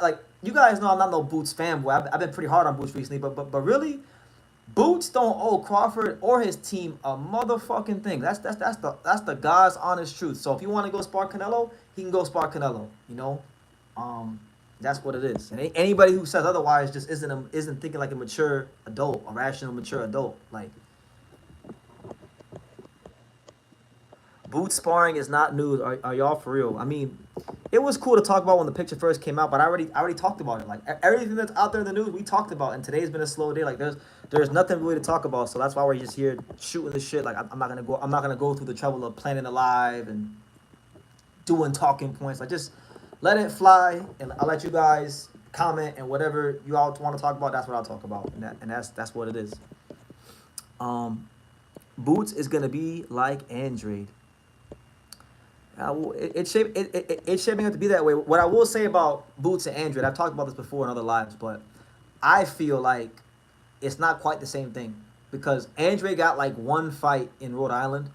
like, you guys know I'm not no Boots fanboy. I've been pretty hard on Boots recently, but really, Boots don't owe Crawford or his team a motherfucking thing. That's the God's honest truth. So if you want to go spar Canelo, he can go spar Canelo. That's what it is. And anybody who says otherwise just isn't thinking like a mature adult, a rational, mature adult. Like, Boots sparring is not news. Are y'all for real? I mean, it was cool to talk about when the picture first came out, but I already talked about it. Like, everything that's out there in the news, we talked about. And today's been a slow day. Like, there's nothing really to talk about. So that's why we're just here shooting the shit. Like, I'm not gonna go through the trouble of planning a live and doing talking points. Like, just let it fly, and I'll let you guys comment, and whatever you all want to talk about, that's what I'll talk about, and that's what it is. Boots is gonna be like Andrade. It's shaping up to be that way. What I will say about Boots and Andrade, I've talked about this before in other lives, but I feel like it's not quite the same thing because Andrade got like one fight in Rhode Island.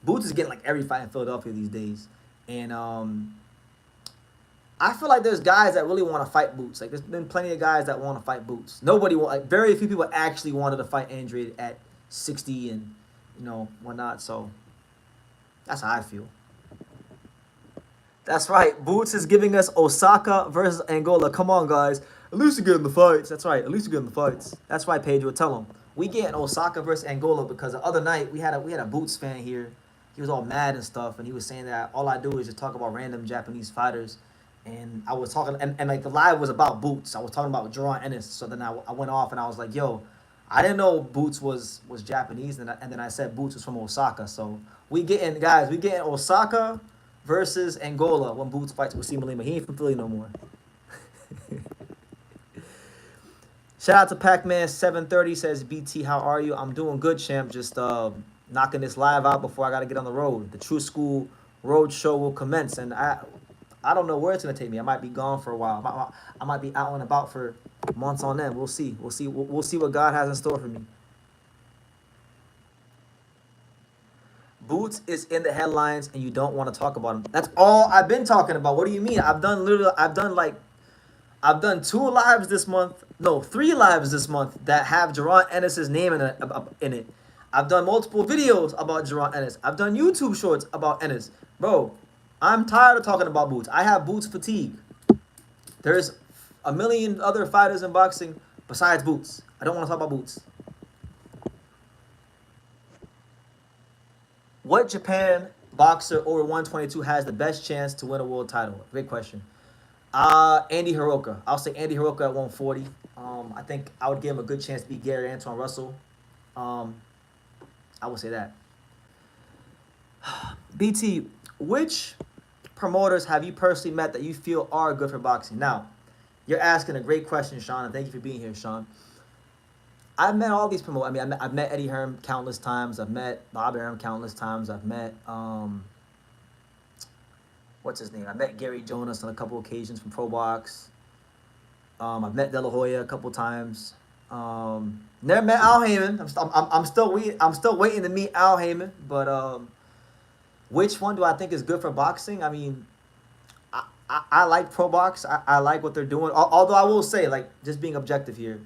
Boots is getting like every fight in Philadelphia these days, and I feel like there's guys that really want to fight Boots. Like, there's been plenty of guys that want to fight Boots. Very few people actually wanted to fight Andrade at 60 and whatnot. So that's how I feel. That's right. Boots is giving us Osaka versus Angola. Come on, guys. At least you get in the fights. That's right. At least you get in the fights. That's right, Pedro. Tell him. We getting Osaka versus Angola because the other night we had a Boots fan here. He was all mad and stuff, and he was saying that all I do is just talk about random Japanese fighters. And I was talking, and like the live was about Boots. I was talking about Jaron Ennis. So then I went off and I was like, yo, I didn't know Boots was Japanese, and then I said Boots was from Osaka. So we getting Osaka versus Angola when Boots fights with Sima Lima. He ain't from Philly no more. Shout out to Pac-Man 730 says, BT, how are you? I'm doing good, champ. Just knocking this live out before I gotta get on the road. The True School Road Show will commence, and I I don't know where it's gonna take me. I might be gone for a while. I might be out and about for months on end. We'll see. We'll see. We'll see what God has in store for me. Boots is in the headlines, and you don't want to talk about him. That's all I've been talking about. What do you mean? I've done 2 lives this month. No, 3 lives this month that have Jaron Ennis's name in it. I've done multiple videos about Jaron Ennis. I've done YouTube shorts about Ennis. Bro, I'm tired of talking about Boots. I have Boots fatigue. There's a million other fighters in boxing besides Boots. I don't want to talk about Boots. What Japan boxer over 122 has the best chance to win a world title? Great question. Andy Hiroka. I'll say Andy Hiroka at 140. I think I would give him a good chance to beat Gary Antoine Russell. I would say that. BT, which promoters have you personally met that you feel are good for boxing? Now, you're asking a great question, Sean, and thank you for being here, Sean. I've met all these promoters. I mean, I've met Eddie Hearn countless times. I've met Bob Arum countless times. I've met, what's his name? I met Gary Jonas on a couple occasions from Pro Box. I've met De La Hoya a couple times. Never met Al Heyman. I'm still waiting to meet Al Heyman. But which one do I think is good for boxing? I mean, I like Pro Box. I like what they're doing. Although I will say, like, just being objective here,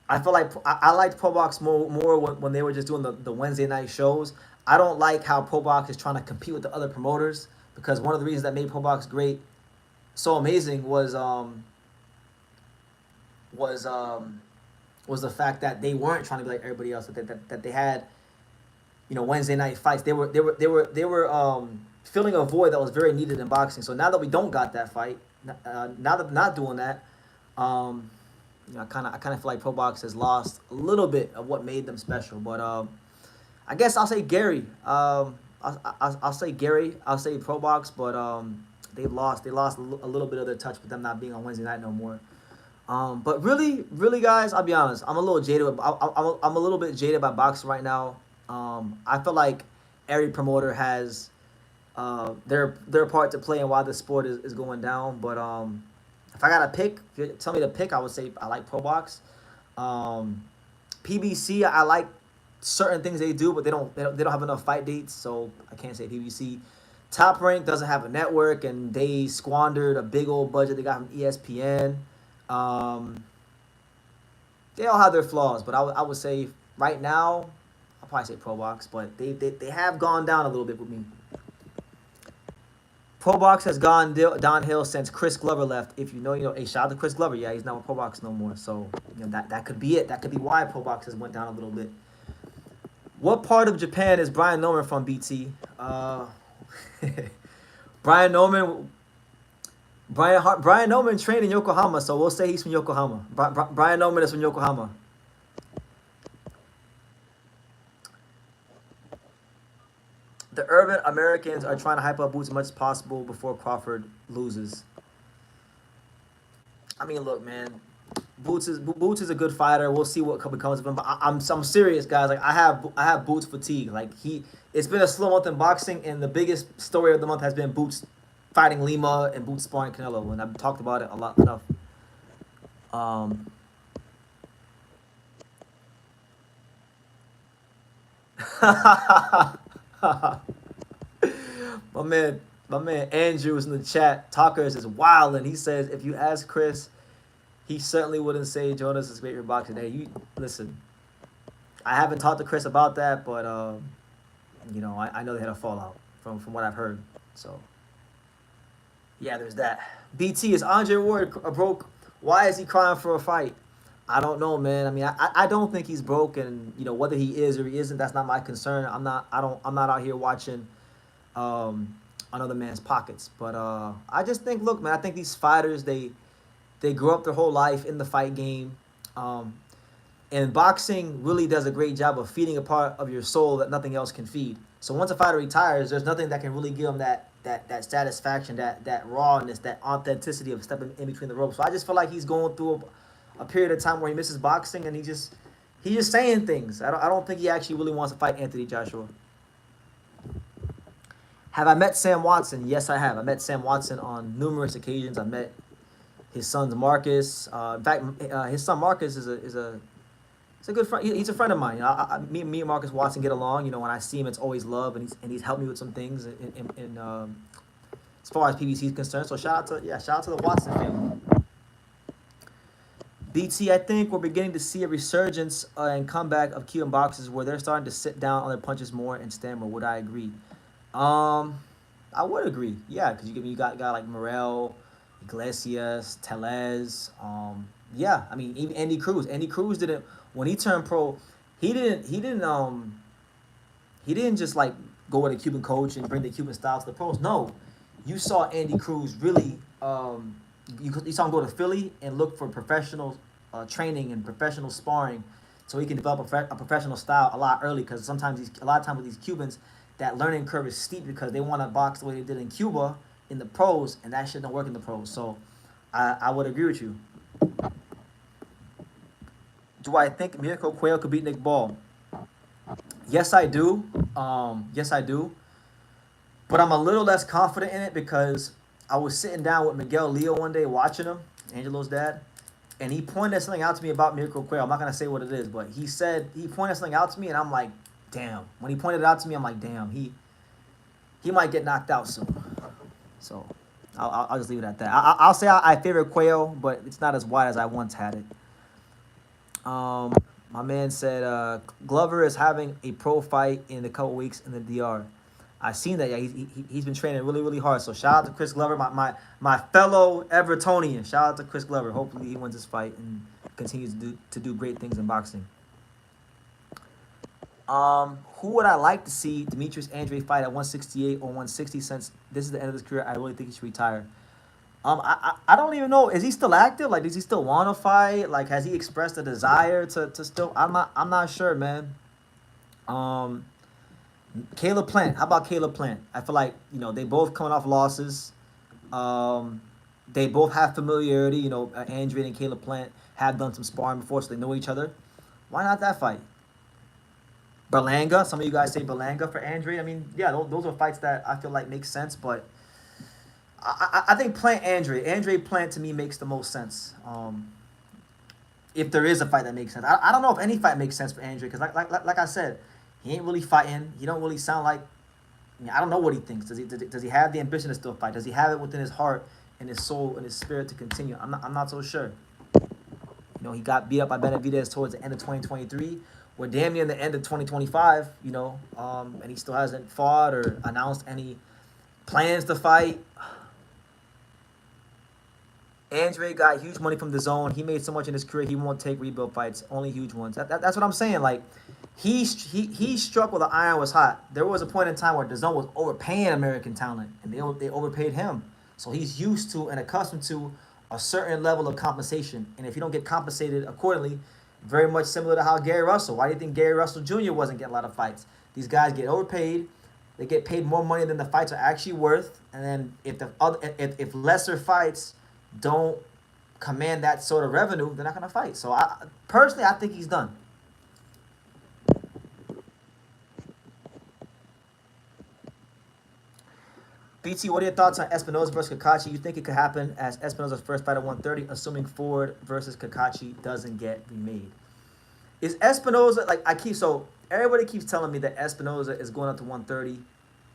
I feel like I liked Pro Box more when they were just doing the Wednesday night shows. I don't like how Pro Box is trying to compete with the other promoters, because one of the reasons that made Pro Box great, so amazing, was the fact that they weren't trying to be like everybody else. That they had, Wednesday night fights. They were filling a void that was very needed in boxing. So now that we don't got that fight, now that they're not doing that, I kind of feel like Pro Box has lost a little bit of what made them special. But I guess I'll say Gary. I'll say Gary. I'll say Pro Box, but they lost a little bit of their touch with them not being on Wednesday night no more. But really, guys, I'll be honest. I'm a little jaded. I'm a little bit jaded by boxing right now. I feel like every promoter has their part to play in why the sport is going down. But if I gotta pick, if you tell me to pick, I would say I like Pro Box. PBC, I like certain things they do, but they don't have enough fight dates, so I can't say PBC. Top Rank doesn't have a network, and they squandered a big old budget they got from ESPN. They all have their flaws, but I would say right now, I'll probably say Pro Box, but they have gone down a little bit with me. Pro Box has gone downhill since Chris Glover left. If hey, shout out to Chris Glover. Yeah, he's not with Pro Box no more. So that could be it. That could be why Pro Box has went down a little bit. What part of Japan is Brian Norman from, BT? Brian Norman trained in Yokohama, so we'll say he's from Yokohama. Brian Norman is from Yokohama. The urban Americans are trying to hype up Boots as much as possible before Crawford loses. I mean, look, man, Boots is a good fighter. We'll see what becomes of him. But I'm serious, guys. Like I have Boots fatigue. Like it's been a slow month in boxing, and the biggest story of the month has been Boots fighting Lima and Boots sparring Canelo, and I've talked about it a lot enough. My man Andrew is in the chat. Talkers is wild, and he says if you ask Chris, he certainly wouldn't say Jonas is great for boxing. Hey, you listen. I haven't talked to Chris about that, but I know they had a fallout from what I've heard. So yeah, there's that. BT, is Andre Ward broke? Why is he crying for a fight? I don't know, man. I mean, I don't think he's broke, and whether he is or he isn't, that's not my concern. I'm not out here watching another man's pockets. But I just think, look, man, I think these fighters they grew up their whole life in the fight game, and boxing really does a great job of feeding a part of your soul that nothing else can feed. So once a fighter retires, there's nothing that can really give him that satisfaction, that rawness, that authenticity of stepping in between the ropes. So I just feel like he's going through a period of time where he misses boxing, and he's just saying things. I don't think he actually really wants to fight Anthony Joshua. Have I met Sam Watson? Yes, I have. I met Sam Watson on numerous occasions. I met his son Marcus. In fact, his son Marcus is a good friend. He's a friend of mine. You know, me and Marcus Watson get along. You know, when I see him, it's always love, and he's helped me with some things as far as PBC is concerned. So shout out to the Watson family. BT, I think we're beginning to see a resurgence and comeback of Cuban boxers where they're starting to sit down on their punches more and stand more. Would I agree? Um, I would agree. Yeah, because you got guy like Morel, Iglesias, Telez. Yeah, I mean even Andy Cruz. Andy Cruz didn't when he turned pro. He didn't just like go with a Cuban coach and bring the Cuban style to the pros. No, you saw Andy Cruz really. You saw him go to Philly and look for professional training and professional sparring, so he can develop a professional style a lot early. Because a lot of times with these Cubans, that learning curve is steep because they want to box the way they did in Cuba in the pros, and that shit don't work in the pros. So, I would agree with you. Do I think Mirko Quayle could beat Nick Ball? Yes, I do. Yes, I do. But I'm a little less confident in it because I was sitting down with Miguel Leo one day watching him, Angelo's dad, and he pointed something out to me about Mirko Quayle. I'm not gonna say what it is, but he pointed something out to me, and I'm like, damn. When he pointed it out to me, I'm like, damn, he might get knocked out soon. So I'll just leave it at that. I'll say I favor Quayle, but it's not as wide as I once had it. My man said Glover is having a pro fight in a couple weeks in the DR. I've seen that. Yeah, he's been training really, really hard. So shout out to Chris Glover, my fellow Evertonian. Shout out to Chris Glover. Hopefully he wins this fight and continues to do great things in boxing. Who would I like to see Demetrius Andre fight at 168 or 160? Since this is the end of his career, I really think he should retire. I don't even know. Is he still active? Like, does he still want to fight? Like, has he expressed a desire to still? I'm not sure, man. Caleb Plant. How about Caleb Plant? I feel like they both coming off losses. They both have familiarity. Andre and Caleb Plant have done some sparring before, so they know each other. Why not that fight? Berlanga. Some of you guys say Berlanga for Andre. I mean, yeah, those are fights that I feel like make sense, but I think Andre Plant to me makes the most sense. If there is a fight that makes sense, I don't know if any fight makes sense for Andre because like I said, he ain't really fighting. He don't really sound like. I don't know what he thinks. Does he have the ambition to still fight? Does he have it within his heart and his soul and his spirit to continue? I'm not so sure. He got beat up by Benavidez towards the end of 2023. We're damn near the end of 2025. And he still hasn't fought or announced any plans to fight. Andre got huge money from DAZN. He made so much in his career, he won't take rebuild fights, only huge ones. That's what I'm saying. Like, he struck while the iron was hot. There was a point in time where DAZN was overpaying American talent, and they overpaid him. So he's used to and accustomed to a certain level of compensation. And if you don't get compensated accordingly, very much similar to how Gary Russell. Why do you think Gary Russell Jr. wasn't getting a lot of fights? These guys get overpaid. They get paid more money than the fights are actually worth. And then if lesser fights don't command that sort of revenue, they're not going to fight. So personally, I think he's done. BT, what are your thoughts on Espinoza versus Kakachi? You think it could happen as Espinoza's first fight at 130, assuming Ford versus Kakachi doesn't get remade? Is Espinoza, so everybody keeps telling me that Espinoza is going up to 130.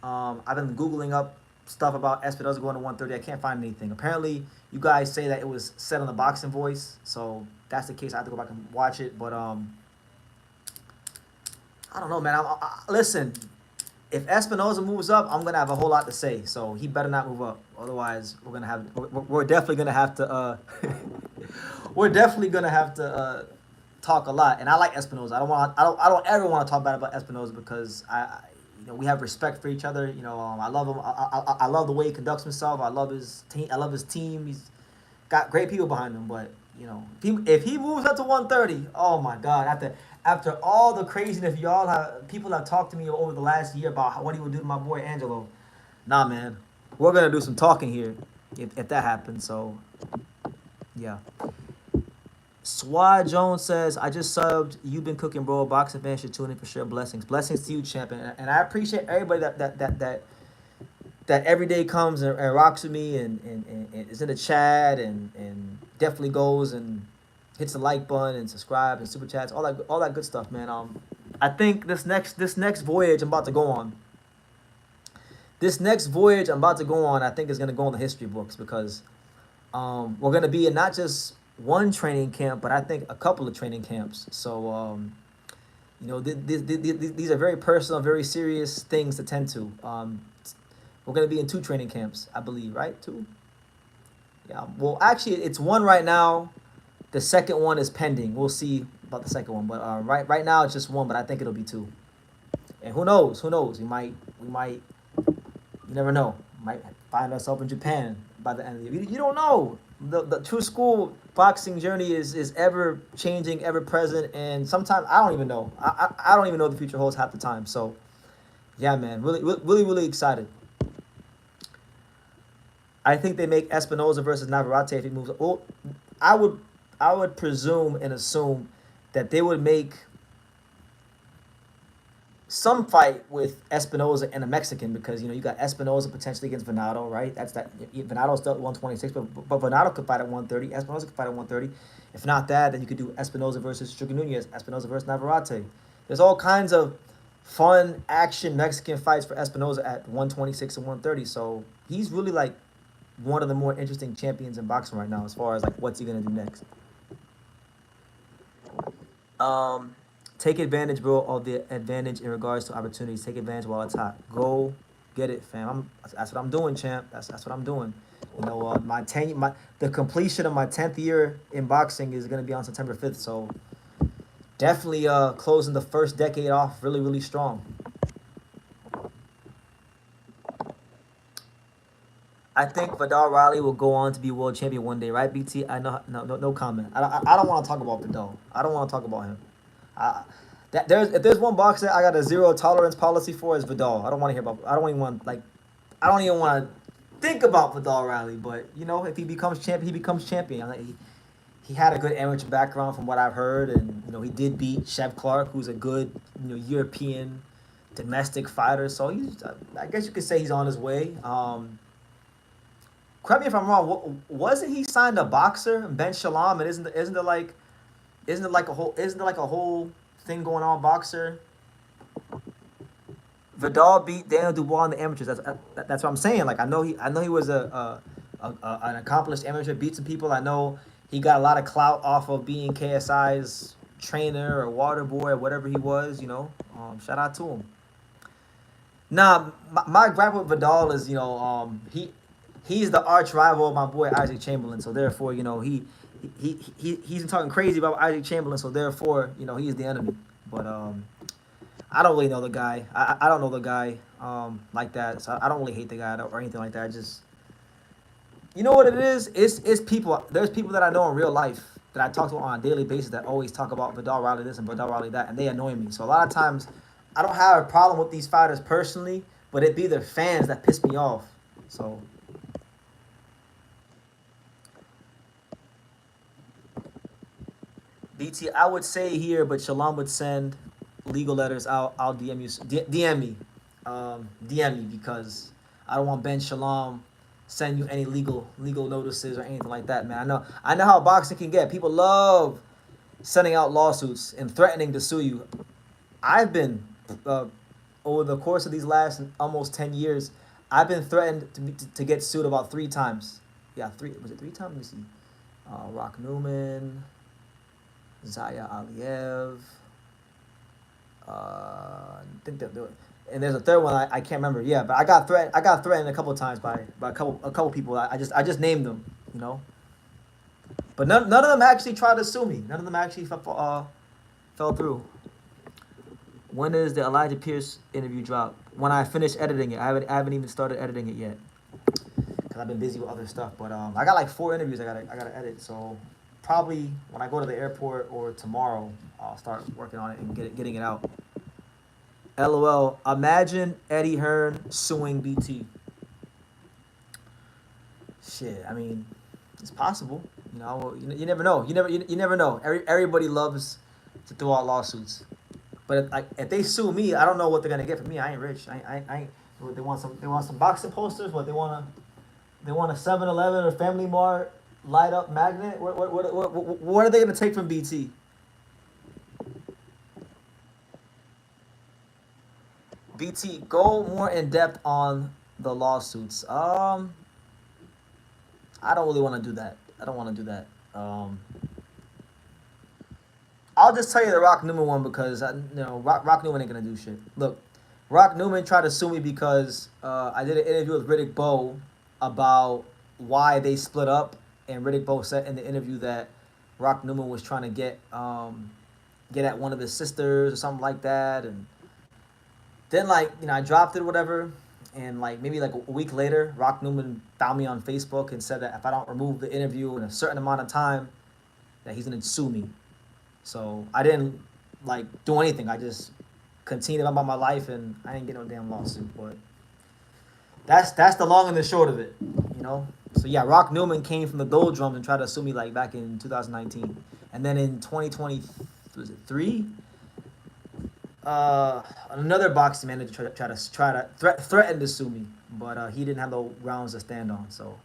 I've been Googling up stuff about Espinoza going to 130. I can't find anything. Apparently, you guys say that it was said on the Boxing Voice, so if that's the case, I have to go back and watch it. But I don't know, man. Listen, if Espinoza moves up, I'm gonna have a whole lot to say. So he better not move up. Otherwise, we're definitely gonna have to we're definitely gonna have to talk a lot. And I like Espinoza. I don't ever want to talk bad about Espinoza because we have respect for each other. I love him. I love the way he conducts himself. I love his team. I love his team. He's got great people behind him. But if he moves up to 130, oh my God! After all the craziness people have talked to me over the last year about what he would do to my boy Angelo, nah, man, we're gonna do some talking here if that happens. So yeah. Swad Jones says, I just subbed. You've been cooking, bro. Boxing fans should tune in for sure. Blessings to you, champion. And I appreciate everybody that that every day comes and rocks with me and is in the chat and definitely goes and hits the like button and subscribe and super chats, all that good stuff, man. I think this next voyage I'm about to go on. This next voyage I'm about to go on, I think is gonna go in the history books because we're gonna be in not just one training camp, but I think a couple of training camps. So these are very personal, very serious things to tend to. We're gonna be in two training camps, I believe, right? Two. Yeah. Well, actually, it's one right now. The second one is pending. We'll see about the second one, but right now it's just one. But I think it'll be two. And who knows? Who knows? We might. You never know. Might find ourselves in Japan by the end of the year. You don't know. The true school boxing journey is ever changing, ever present, and sometimes I don't even know. I don't even know what the future holds half the time. So, yeah, man, really excited. I think they make Espinoza versus Navarrete if he moves. Well, I would presume and assume that they would make some fight with Espinoza and a Mexican because you got Espinoza potentially against Venado, right? That's that. Venado's still at 126, but Venado could fight at 130. Espinoza could fight at 130. If not that, then you could do Espinoza versus Sugar Nunez, Espinoza versus Navarrete. There's all kinds of fun action Mexican fights for Espinoza at 126 and 130. So he's really like one of the more interesting champions in boxing right now as far as like what's he gonna do next. Take advantage, bro, of the advantage in regards to opportunities. Take advantage while it's hot. Go get it, fam. That's what I'm doing, champ. That's what I'm doing. The completion of my 10th year in boxing is gonna be on September 5th. So definitely closing the first decade off really strong. I think Vidal Riley will go on to be world champion one day, right, BT? I know, no comment. I don't want to talk about Vidal. I don't want to talk about him. If there's one boxer I got a zero tolerance policy for is Vidal. I don't want to hear about. I don't even want to think about Vidal Riley. But if he becomes champion, he becomes champion. He had a good amateur background from what I've heard, and he did beat Chev Clark, who's a good European domestic fighter. So I guess you could say he's on his way. Correct me if I'm wrong. Wasn't he signed a boxer, Ben Shalom? And isn't there like a whole thing going on, boxer? Vidal beat Daniel Dubois in the amateurs. That's what I'm saying. Like I know he was an accomplished amateur, beat some people. I know he got a lot of clout off of being KSI's trainer or water boy or whatever he was. Shout out to him. Nah, my gripe with Vidal is he's the arch rival of my boy Isaac Chamberlain. So therefore, he's talking crazy about Isaac Chamberlain. So therefore, he's the enemy. But I don't really know the guy. I don't know the guy like that. So I don't really hate the guy or anything like that. I just, what it is? It's people. There's people that I know in real life that I talk to on a daily basis that always talk about Vidal Riley this and Vidal Riley that, and they annoy me. So a lot of times, I don't have a problem with these fighters personally, but it be their fans that piss me off. So. BT, I would say here, but Shalom would send legal letters. I'll DM you. DM me, DM me because I don't want Ben Shalom send you any legal notices or anything like that, man. I know how boxing can get. People love sending out lawsuits and threatening to sue you. I've been over the course of these last almost 10 years, I've been threatened to get sued about 3 times. Yeah, was it 3 times? Let me see. Rock Newman. Zaya Aliev. I think that and there's a third one I can't remember. Yeah, but I got threatened a couple of times by a couple people. I just named them, But none of them actually tried to sue me. None of them actually fell through. When does the Elijah Pierce interview drop? When I finish editing it. I haven't even started editing it yet. Cause I've been busy with other stuff. But I got like 4 interviews I gotta edit. So probably when I go to the airport or tomorrow, I'll start working on it and getting it out. LOL. Imagine Eddie Hearn suing BT. Shit, I mean, it's possible. You never know. You never know. Everybody loves to throw out lawsuits, but if they sue me, I don't know what they're gonna get from me. I ain't rich. I ain't What, they want some boxing posters. What they want a 7-Eleven or Family Mart light up magnet. What are they gonna take from BT? BT, go more in depth on the lawsuits. I don't really want to do that. I don't want to do that. I'll just tell you the Rock Newman one because Rock Newman ain't gonna do shit. Look, Rock Newman tried to sue me because I did an interview with Riddick Bowe about why they split up, and Riddick Bowe said in the interview that Rock Newman was trying to get at one of his sisters or something like that, and then I dropped it or whatever, and maybe a week later, Rock Newman found me on Facebook and said that if I don't remove the interview in a certain amount of time, that he's gonna sue me. So I didn't do anything. I just continued about my life, and I didn't get no damn lawsuit. But that's the long and the short of it. So yeah, Rock Newman came from the doldrums and tried to sue me back in 2019, and then in 2023, another boxing manager threatened to sue me, but he didn't have no grounds to stand on. So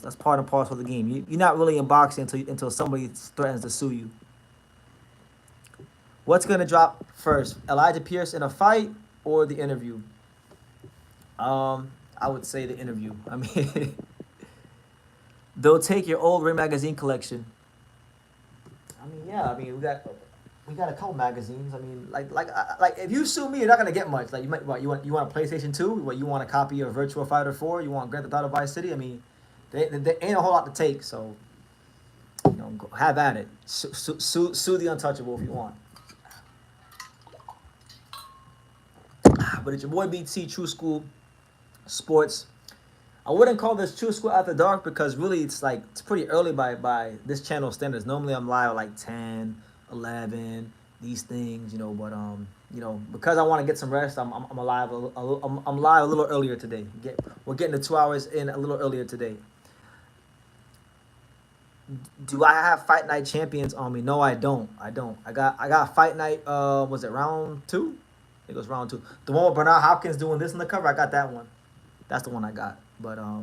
that's part and parcel of the game. You're not really in boxing until somebody threatens to sue you. What's gonna drop first, Elijah Pierce in a fight or the interview? I would say the interview. I mean, they'll take your old Ring magazine collection. I mean, yeah. I mean, we got a couple magazines. I mean, if you sue me, you're not gonna get much. You want a PlayStation 2? What, you want a copy of Virtua Fighter 4? You want Grand Theft Auto Vice City? I mean, there ain't a whole lot to take. So go, have at it. Sue the untouchable if you want. But it's your boy BT, True School Sports. I wouldn't call this True School After Dark because really it's pretty early by this channel standards. Normally I'm live at 10, 11, these things, but because I want to get some rest, I'm live I'm live a little earlier today. We're getting the 2 hours in a little earlier today. Do I have Fight Night champions on me? No, I don't. I got Fight Night. Was it round 2? I think it was round 2. The one with Bernard Hopkins doing this in the cover. I got that one. That's the one I got. But I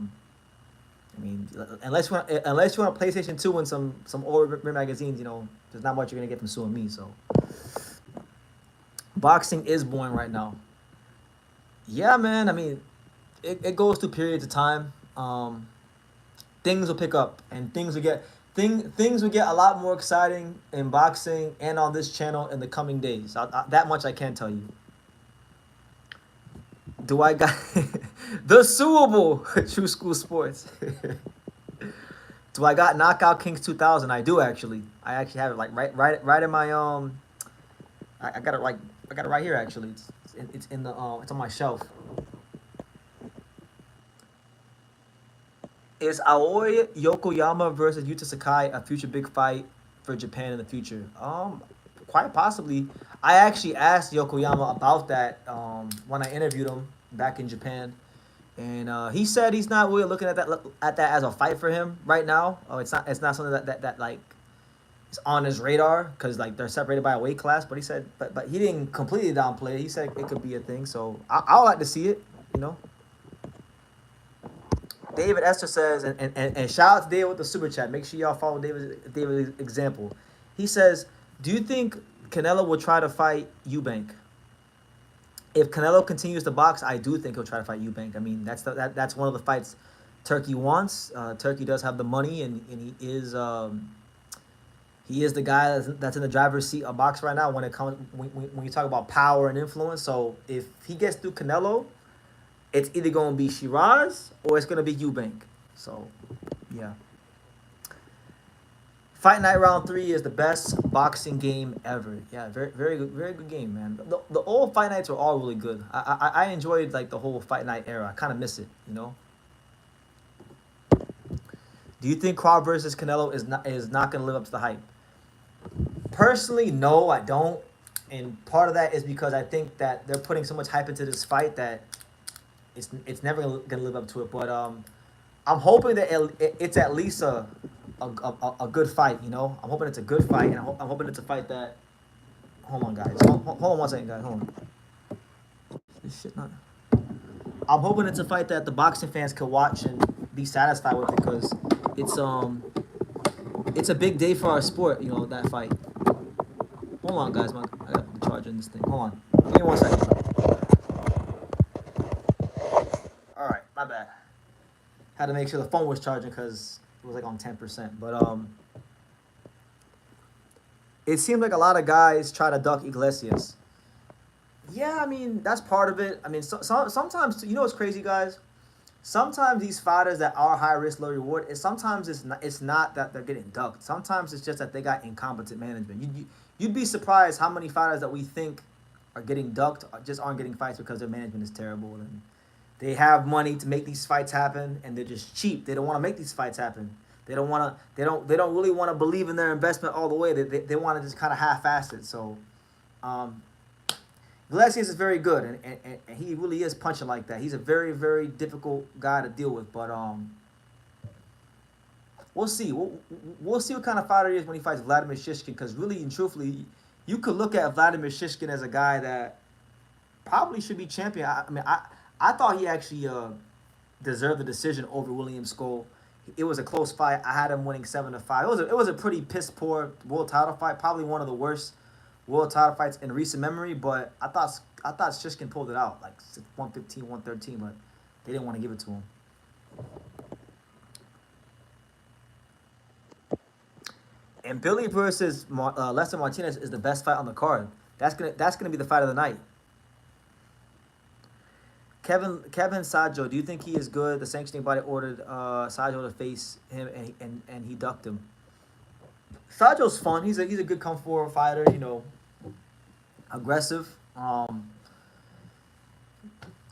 mean, unless you want a PlayStation 2 and some old Ring magazines, there's not much you're gonna get from suing me. So boxing is boring right now. Yeah, man. I mean, it goes through periods of time. Things will pick up and things will get a lot more exciting in boxing and on this channel in the coming days. That much I can tell you. Do I got the suable True School Sports? Do I got Knockout Kings 2000? I do actually. I actually have it right in my I got it right here actually. It's in the it's on my shelf. Is Aoi Yokoyama versus Yuta Sakai a future big fight for Japan in the future? Quite possibly. I actually asked Yokoyama about that when I interviewed him back in Japan, and he said he's not really looking at that as a fight for him right now. It's not something that is on his radar because they're separated by a weight class. But he said, but he didn't completely downplay it. He said it could be a thing. So I would like to see it. David Esther says, and shout out to David with the super chat. Make sure y'all follow David's example. He says, do you think Canelo will try to fight Eubank? If Canelo continues to box, I do think he'll try to fight Eubank. I mean, that's one of the fights Turkey wants. Turkey does have the money, and he is the guy that's in the driver's seat of box right now when you talk about power and influence. So if he gets through Canelo, it's either going to be Shiraz or it's going to be Eubank. So, yeah. Fight Night Round 3 is the best boxing game ever. Yeah, very good game, man. The old Fight Nights were all really good. I enjoyed the whole Fight Night era. I kind of miss it, Do you think Crawford versus Canelo is not going to live up to the hype? Personally, no, I don't. And part of that is because I think that they're putting so much hype into this fight that it's never gonna live up to it. But I'm hoping that it's at least a good fight. I'm hoping it's a good fight, and I'm hoping it's a fight that. Hold on, guys. Hold on one second, guys. Hold on. This shit not. I'm hoping it's a fight that the boxing fans could watch and be satisfied with because it's um it's a big day for our sport. You know that fight. Hold on, guys. I got the charger in this thing. Hold on. Give me 1 second. All right, my bad. Had to make sure the phone was charging because it was like on 10%. But it seemed like a lot of guys try to duck Iglesias. Yeah, I mean that's part of it. I mean, sometimes you know what's crazy, guys. Sometimes these fighters that are high risk, low reward, sometimes it's not that they're getting ducked. Sometimes it's just that they got incompetent management. You'd be surprised how many fighters that we think are getting ducked just aren't getting fights because their management is terrible and they have money to make these fights happen and they're just cheap. They don't want to make these fights happen. They don't want to. They don't really want to believe in their investment all the way. They want to just kind of half-ass it. So. Um, Iglesias is very good, and he really is punching like that. He's a very, very difficult guy to deal with, but we'll see. We'll see what kind of fighter he is when he fights Vladimir Shishkin, because really and truthfully, you could look at Vladimir Shishkin as a guy that probably should be champion. I thought he actually deserved the decision over William Skull. It was a close fight. I had him winning 7-5. It was a pretty piss poor world title fight, probably one of the worst world title fights in recent memory, but I thought Shishkin pulled it out like 115, 113, but they didn't want to give it to him. And Billy versus Lester Martinez is the best fight on the card. That's gonna be the fight of the night. Kevin Sajo, do you think he is good? The sanctioning body ordered Sajo to face him, and he ducked him. Sajo's fun. He's a good come forward fighter. You know, aggressive.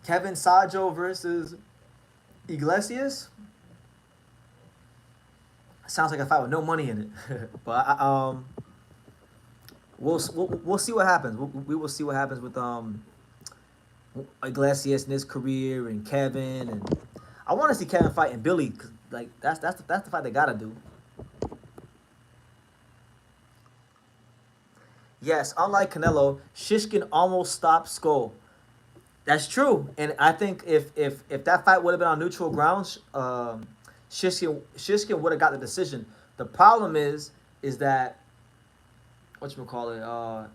Kevin Sajo versus Iglesias sounds like a fight with no money in it. but we'll see what happens. We will see what happens with Iglesias in his career and Kevin, and I want to see Kevin fighting Billy, 'cause, like that's the fight they gotta do. Yes, unlike Canelo, Shishkin almost stopped Skull. That's true, and I think if that fight would have been on neutral grounds, Shishkin would have got the decision. The problem is that what you call it?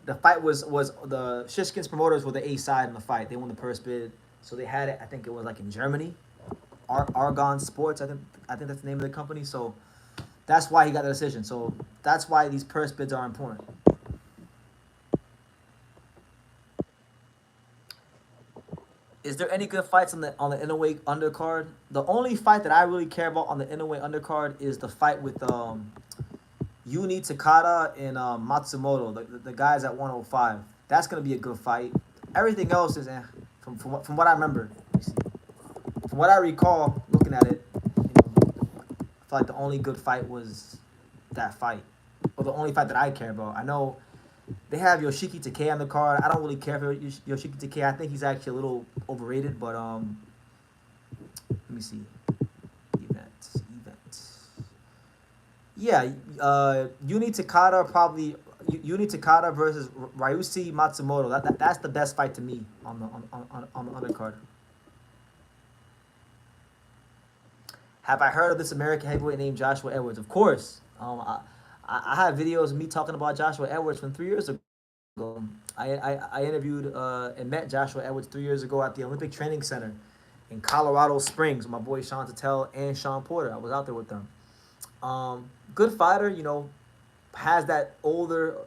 The fight was the Shishkin's promoters were the A side in the fight. They won the purse bid, so they had it. I think it was like in Germany, Argon Sports. I think that's the name of the company. So that's why he got the decision. So that's why these purse bids are important. Is there any good fights on the Inoue undercard? The only fight that I really care about on the Inoue undercard is the fight with Yuni Takada and Matsumoto, the guys at 105. That's gonna be a good fight. Everything else is from what I remember. From what I recall, looking at it, I feel like the only good fight was that fight, or the only fight that I care about. I know they have Yoshiki Takei on the card. I don't really care for Yoshiki Takei. I think he's actually a little overrated, but let me see. Event. Yeah, Uni Takada probably Uni Takada versus Ryusi Matsumoto. That's the best fight to me on the undercard. Have I heard of this American heavyweight named Joshua Edwards? Of course. I have videos of me talking about Joshua Edwards from 3 years ago. I interviewed and met Joshua Edwards 3 years ago at the Olympic Training Center in Colorado Springs with my boy Sean Tatel and Sean Porter. I was out there with them. Good fighter, you know, has that older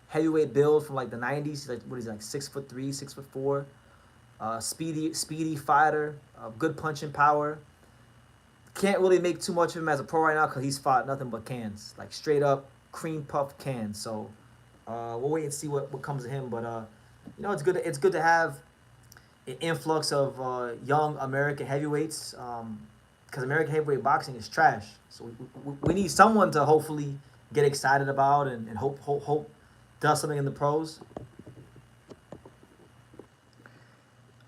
heavyweight build from like the 90s. He's like, what is he, like 6'3", 6'4". Speedy fighter, good punching power. Can't really make too much of him as a pro right now because he's fought nothing but cans, like straight up cream puff cans. So we'll wait and see what comes of him. But you know, it's good. It's good to have an influx of young American heavyweights because American heavyweight boxing is trash. So we need someone to hopefully get excited about and hope does something in the pros.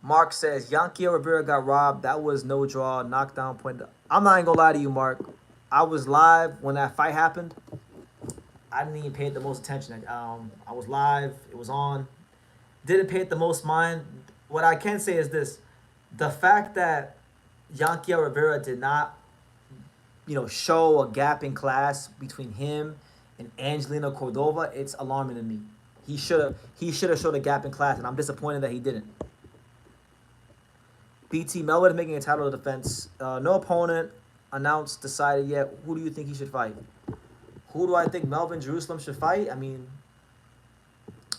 Mark says Yankee Rivera got robbed. That was no draw, knockdown point. I'm not even gonna lie to you, Mark. I was live when that fight happened. I didn't even pay it the most attention. I was live. It was on. Didn't pay it the most mind. What I can say is this: The fact that Yanquiel Rivera did not, show a gap in class between him and Angelina Cordova, it's alarming to me. He should have showed a gap in class, and I'm disappointed that he didn't. BT Melvin making a title defense. No opponent announced, decided yet. Who do you think he should fight? Who do I think Melvin Jerusalem should fight? I mean,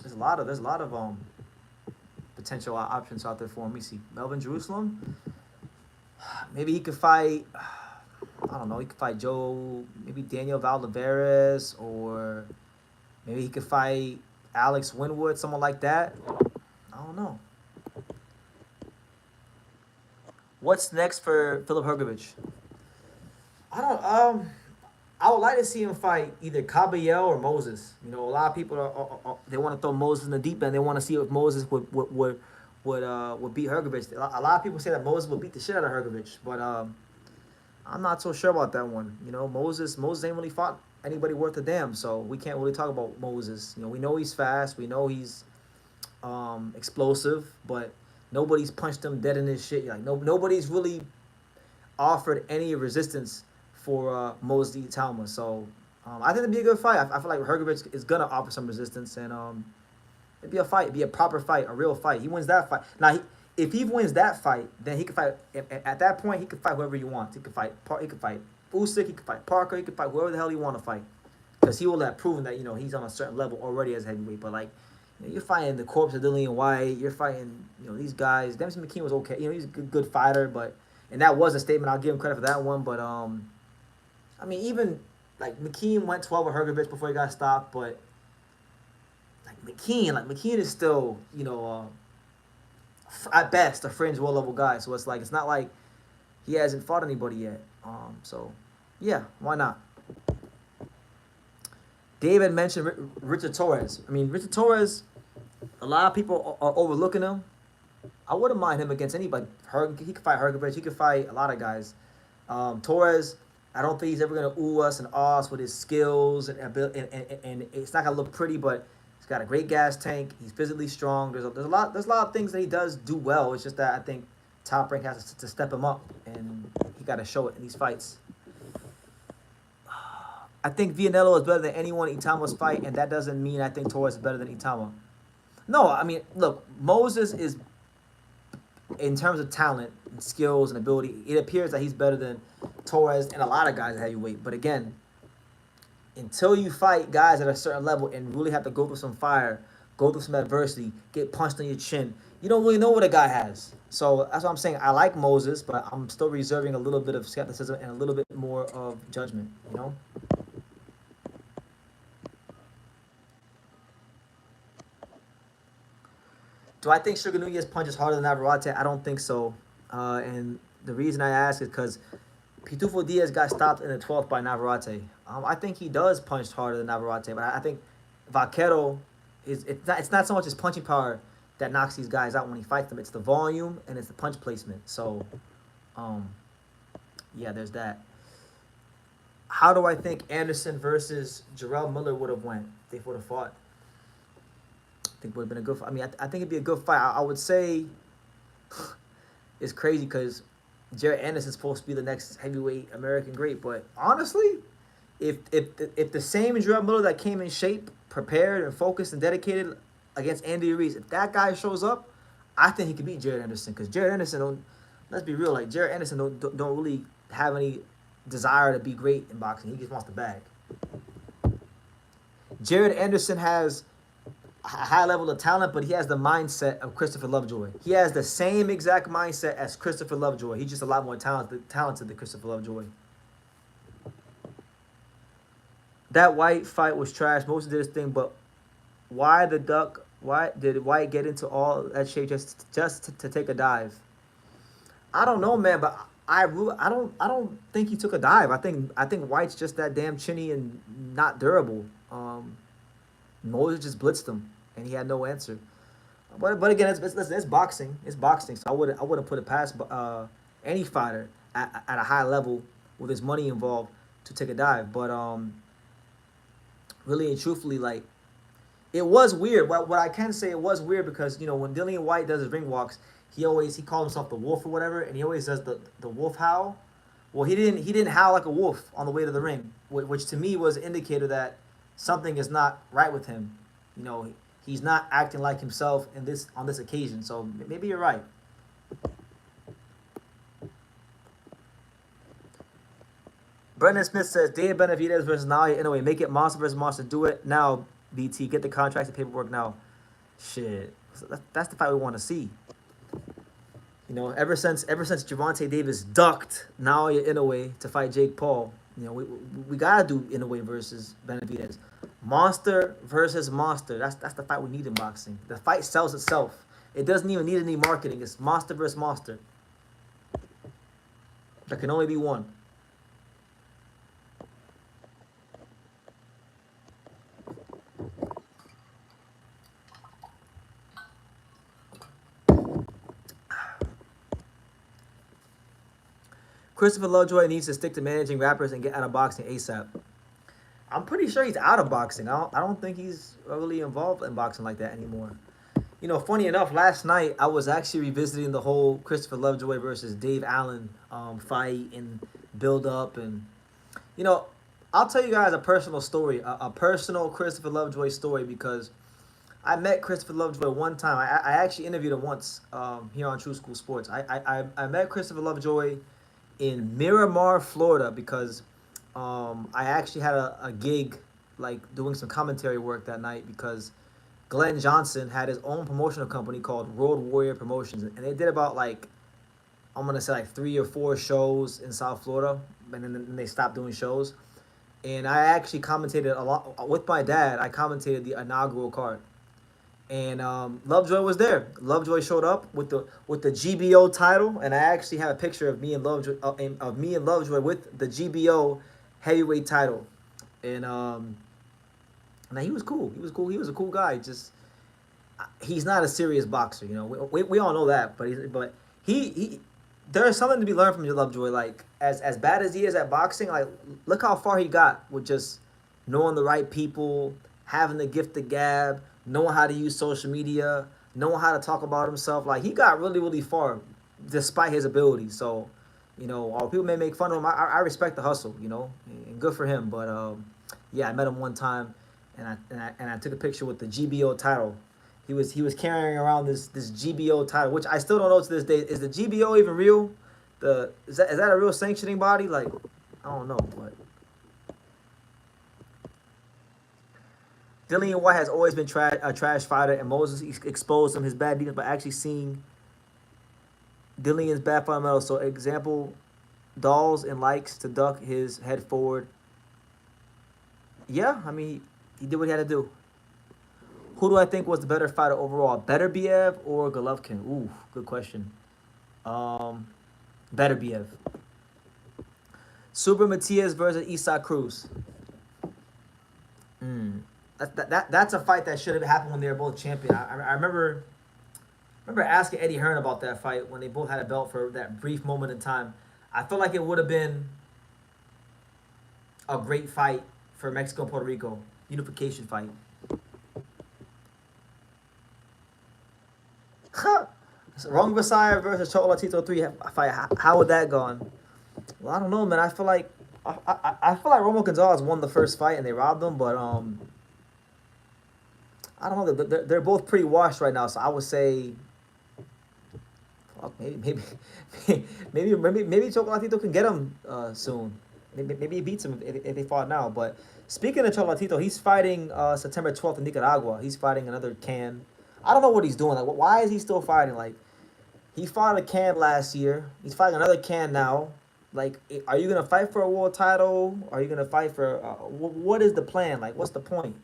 there's a lot of potential options out there for him. Let me see. Melvin Jerusalem. Maybe he could fight. I don't know. He could fight Joe. Maybe Daniel Valdeveres, or maybe he could fight Alex Winwood, someone like that. I don't know. What's next for Philip Hergovich? I don't. I would like to see him fight either Caballel or Moses. A lot of people they want to throw Moses in the deep end. They want to see if Moses would beat Hergovich. A lot of people say that Moses would beat the shit out of Hergovich, but I'm not so sure about that one. Moses ain't really fought anybody worth a damn, so we can't really talk about Moses. We know he's fast. We know he's explosive, but nobody's punched him dead in his shit. Like nobody's really offered any resistance for Moses Italma. So I think it'd be a good fight. I feel like Hergovich is gonna offer some resistance, and it'd be a fight. It'd be a proper fight, a real fight. He wins that fight. Now, if he wins that fight, then he could fight. At that point, he could fight whoever he wants. He could fight. He could fight Usyk. He could fight Parker. He could fight whoever the hell he want to fight, because he will have proven that he's on a certain level already as heavyweight. But like, you're fighting the corpse of Dillian White. You're fighting these guys. Dempsey McKean was okay. He's a good fighter, and that was a statement. I'll give him credit for that one. But I mean, even like McKean went 12 with Hergovich before he got stopped, but McKean is still, at best a fringe world level guy. So it's not like he hasn't fought anybody yet. So yeah, why not? David mentioned Richard Torres. I mean, Richard Torres, a lot of people are overlooking him. I wouldn't mind him against anybody. He could fight Hergovich. He could fight a lot of guys. Torres, I don't think he's ever gonna ooh us and awe us with his skills and it's not gonna look pretty, but he's got a great gas tank. He's physically strong. There's a lot of things that he does do well. It's just that I think Top Rank has to step him up, and he got to show it in these fights. I think Vianello is better than anyone in Itama's fight, and that doesn't mean I think Torres is better than Itama. No, I mean, look, Moses is, in terms of talent and skills and ability, it appears that he's better than Torres and a lot of guys at heavyweight. But again, until you fight guys at a certain level and really have to go through some fire, go through some adversity, get punched on your chin, you don't really know what a guy has. So that's what I'm saying. I like Moses, but I'm still reserving a little bit of skepticism and a little bit more of judgment, Do I think Sugar Nunez punches harder than Navarrete? I don't think so. And the reason I ask is because Pitufo Diaz got stopped in the 12th by Navarrete. I think he does punch harder than Navarrete, but I think Vaquero it's not so much his punching power that knocks these guys out when he fights them. It's the volume and it's the punch placement. So, yeah, there's that. How do I think Anderson versus Jarrell Miller would have went if they would have fought? I think it would have been a good fight. I mean, I think it'd be a good fight. I would say it's crazy because Jared Anderson's supposed to be the next heavyweight American great, but honestly, if the same Jarrell Miller that came in shape, prepared and focused and dedicated against Andy Ruiz, if that guy shows up, I think he could beat Jared Anderson, because Jared Anderson let's be real, like Jared Anderson don't really have any desire to be great in boxing. He just wants the bag. Jared Anderson has a high level of talent, but he has the mindset of Christopher Lovejoy. He has the same exact mindset as Christopher Lovejoy. He's just a lot more talented than Christopher Lovejoy. That White fight was trash. Moses did his thing, but why did White get into all that shape just to take a dive? I don't know, man, but I don't think he took a dive. I think White's just that damn chinny and not durable. Moses just blitzed him, and he had no answer. But again, it's boxing. It's boxing, so I wouldn't put it past any fighter at a high level with his money involved to take a dive. But really and truthfully, like, it was weird. What I can say, it was weird because when Dillian White does his ring walks, he called himself the Wolf or whatever, and he always does the wolf howl. Well, he didn't howl like a wolf on the way to the ring, which to me was an indicator that something is not right with him. You know, he's not acting like himself in this on this occasion. So maybe you're right. Brendan Smith says Dave Benavidez versus Naoya Inoue. Make it monster versus monster. Do it now, BT. Get the contracts and paperwork now. Shit, that's the fight we want to see. You know, ever since Gervonta Davis ducked Naoya Inoue to fight Jake Paul, you know, we gotta do Inoue versus Benavidez. Monster versus monster. That's the fight we need in boxing. The fight sells itself. It doesn't even need any marketing. It's monster versus monster. There can only be one. Christopher Lovejoy needs to stick to managing rappers and get out of boxing ASAP. I'm pretty sure he's out of boxing. I don't think he's really involved in boxing like that anymore. You know, funny enough, last night I was actually revisiting the whole Christopher Lovejoy versus Dave Allen fight and build up. And, you know, I'll tell you guys a personal story, a personal Christopher Lovejoy story, because I met Christopher Lovejoy one time. I actually interviewed him once here on True School Sports. I met Christopher Lovejoy in Miramar, Florida, because I actually had a gig, like doing some commentary work that night, because Glenn Johnson had his own promotional company called Road Warrior Promotions, and they did about like, I'm gonna say like 3 or 4 shows in South Florida, and then they stopped doing shows. And I actually commentated a lot with my dad. I commentated the inaugural card, and Lovejoy was there. Lovejoy showed up with the GBO title, and I actually have a picture of me and Lovejoy with the GBO heavyweight title, and now he was cool. He was cool. He was a cool guy. Just he's not a serious boxer, you know. We all know that, but he there is something to be learned from Lovejoy. Like as bad as he is at boxing, like look how far he got with just knowing the right people, having the gift of gab, knowing how to use social media, knowing how to talk about himself. Like he got really, really far despite his ability. So, you know, while people may make fun of him, I respect the hustle, you know, and good for him. But yeah, I met him one time, and I took a picture with the GBO title. He was carrying around this GBO title, which I still don't know to this day. Is the GBO even real? Is that a real sanctioning body? Like, I don't know, but Dillian White has always been a trash fighter, and Moses exposed him his bad defense by actually seeing Dillian's bad fundamentals. So, example, Dolls and likes to duck his head forward. Yeah, I mean, he did what he had to do. Who do I think was the better fighter overall? Beterbiev or Golovkin? Ooh, good question. Beterbiev. Super Matias versus Isaac Cruz. That's a fight that should have happened when they were both champion. I remember asking Eddie Hearn about that fight when they both had a belt for that brief moment in time. I feel like it would have been a great fight for Mexico and Puerto Rico. Unification fight. Wrong Messiah versus Chocolatito 3 fight. How would that gone? Well, I don't know, man. I feel like Romo Gonzalez won the first fight and they robbed him, but I don't know. They're both pretty washed right now, so I would say, fuck, maybe Chocolatito can get him soon. Maybe he beats him if they fought now. But speaking of Chocolatito, he's fighting September 12th in Nicaragua. He's fighting another can. I don't know what he's doing. Like, why is he still fighting? Like, he fought a can last year. He's fighting another can now. Like, are you gonna fight for a world title? Are you gonna fight for? What is the plan? Like, what's the point?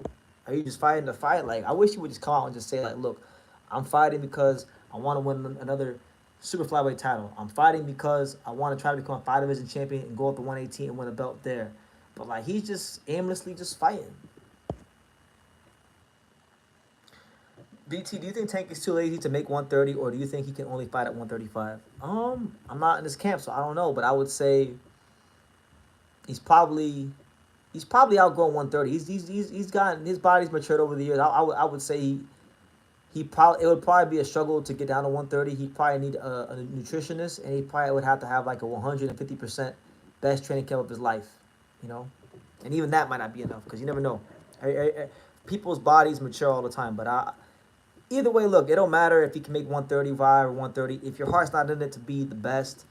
Are you just fighting to fight? Like, I wish you would just come out and just say, like, look, I'm fighting because I want to win another super flyweight title. I'm fighting because I want to try to become a 5 division champion and go up to 118 and win a belt there. But like, he's just aimlessly just fighting. BT, do you think Tank is too lazy to make 130, or do you think he can only fight at 135? I'm not in this camp, so I don't know, but I would say he's probably outgrown 130. He's gotten his body's matured over the years. I would say It would probably be a struggle to get down to 130. He'd probably need a nutritionist, and he probably would have to have like a 150% best training camp of his life, you know, and even that might not be enough because you never know. People's bodies mature all the time, but either way, look, it don't matter if he can make 135 or 130. If your heart's not in it to be the best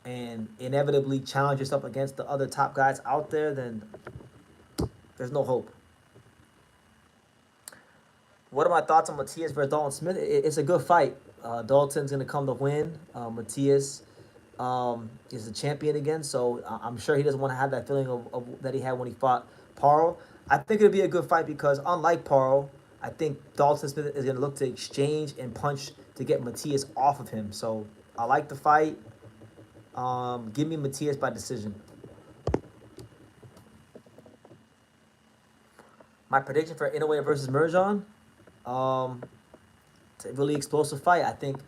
and inevitably challenge yourself against the other top guys out there, then there's no hope. What are my thoughts on Matias versus Dalton Smith? It's a good fight. Dalton's going to come to win. Matias is the champion again, so I'm sure he doesn't want to have that feeling of that he had when he fought Paro. I think it'll be a good fight because unlike Paro, I think Dalton Smith is going to look to exchange and punch to get Matias off of him. So I like the fight. Give me Matias by decision. My prediction for Inoue versus Merjan. It's a really explosive fight. I think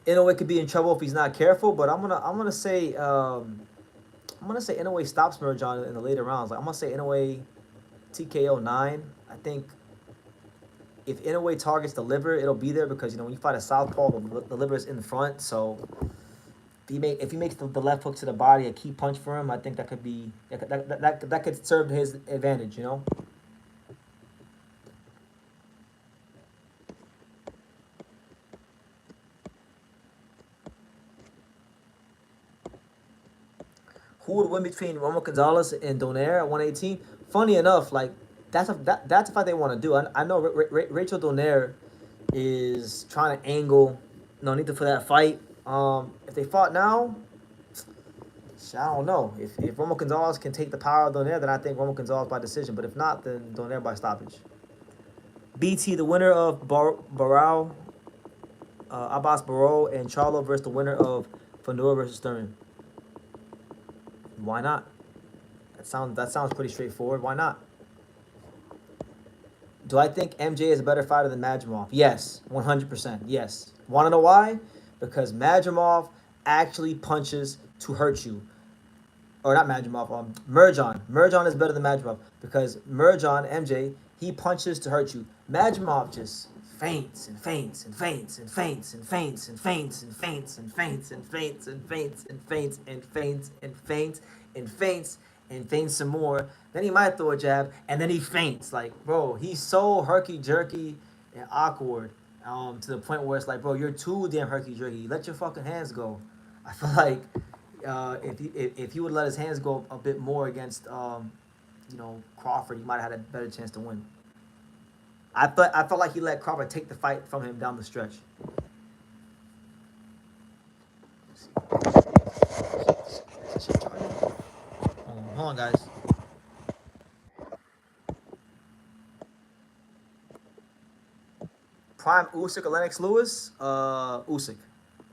Inoue could be in trouble if he's not careful, but I'm gonna say Inoue stops Merjan in the later rounds. Like I'm gonna say Inoue TKO 9. I think if Inoue targets the liver, it'll be there because when you fight a southpaw, the liver is in the front. So if he makes the left hook to the body a key punch for him, I think that could serve his advantage. Who would win between Romo Gonzalez and Donaire at 118? Funny enough, like that's a fight they want to do. I know Rachel Donaire is trying to angle Nonito for that fight. If they fought now, I don't know. If Romo Gonzalez can take the power of Donaire, then I think Romo Gonzalez by decision. But if not, then Donaire by stoppage. BT, the winner of Barao, Abbas Barrow, and Charlo versus the winner of Fandora versus Thurman. Why not? That sounds pretty straightforward. Why not? Do I think MJ is a better fighter than Madrimov? Yes, 100%. Yes. Want to know why? Because Madrimov actually punches to hurt you. Or not Madrimov, Merjan. Merjan is better than Madrimov because Merjan, MJ, he punches to hurt you. Madrimov just feints and feints and feints and feints and feints and feints and feints and feints and feints and feints and feints and feints and feints and feints and feints some more. Then he might throw a jab and then he feints. Like, bro, he's so herky-jerky and awkward to the point where it's like, bro, you're too damn herky-jerky. Let your fucking hands go. I feel like if he would let his hands go a bit more against Crawford, he might have had a better chance to win. I felt like he let Crawford take the fight from him down the stretch. Hold on, guys. Prime Usyk or Lennox Lewis? Usyk,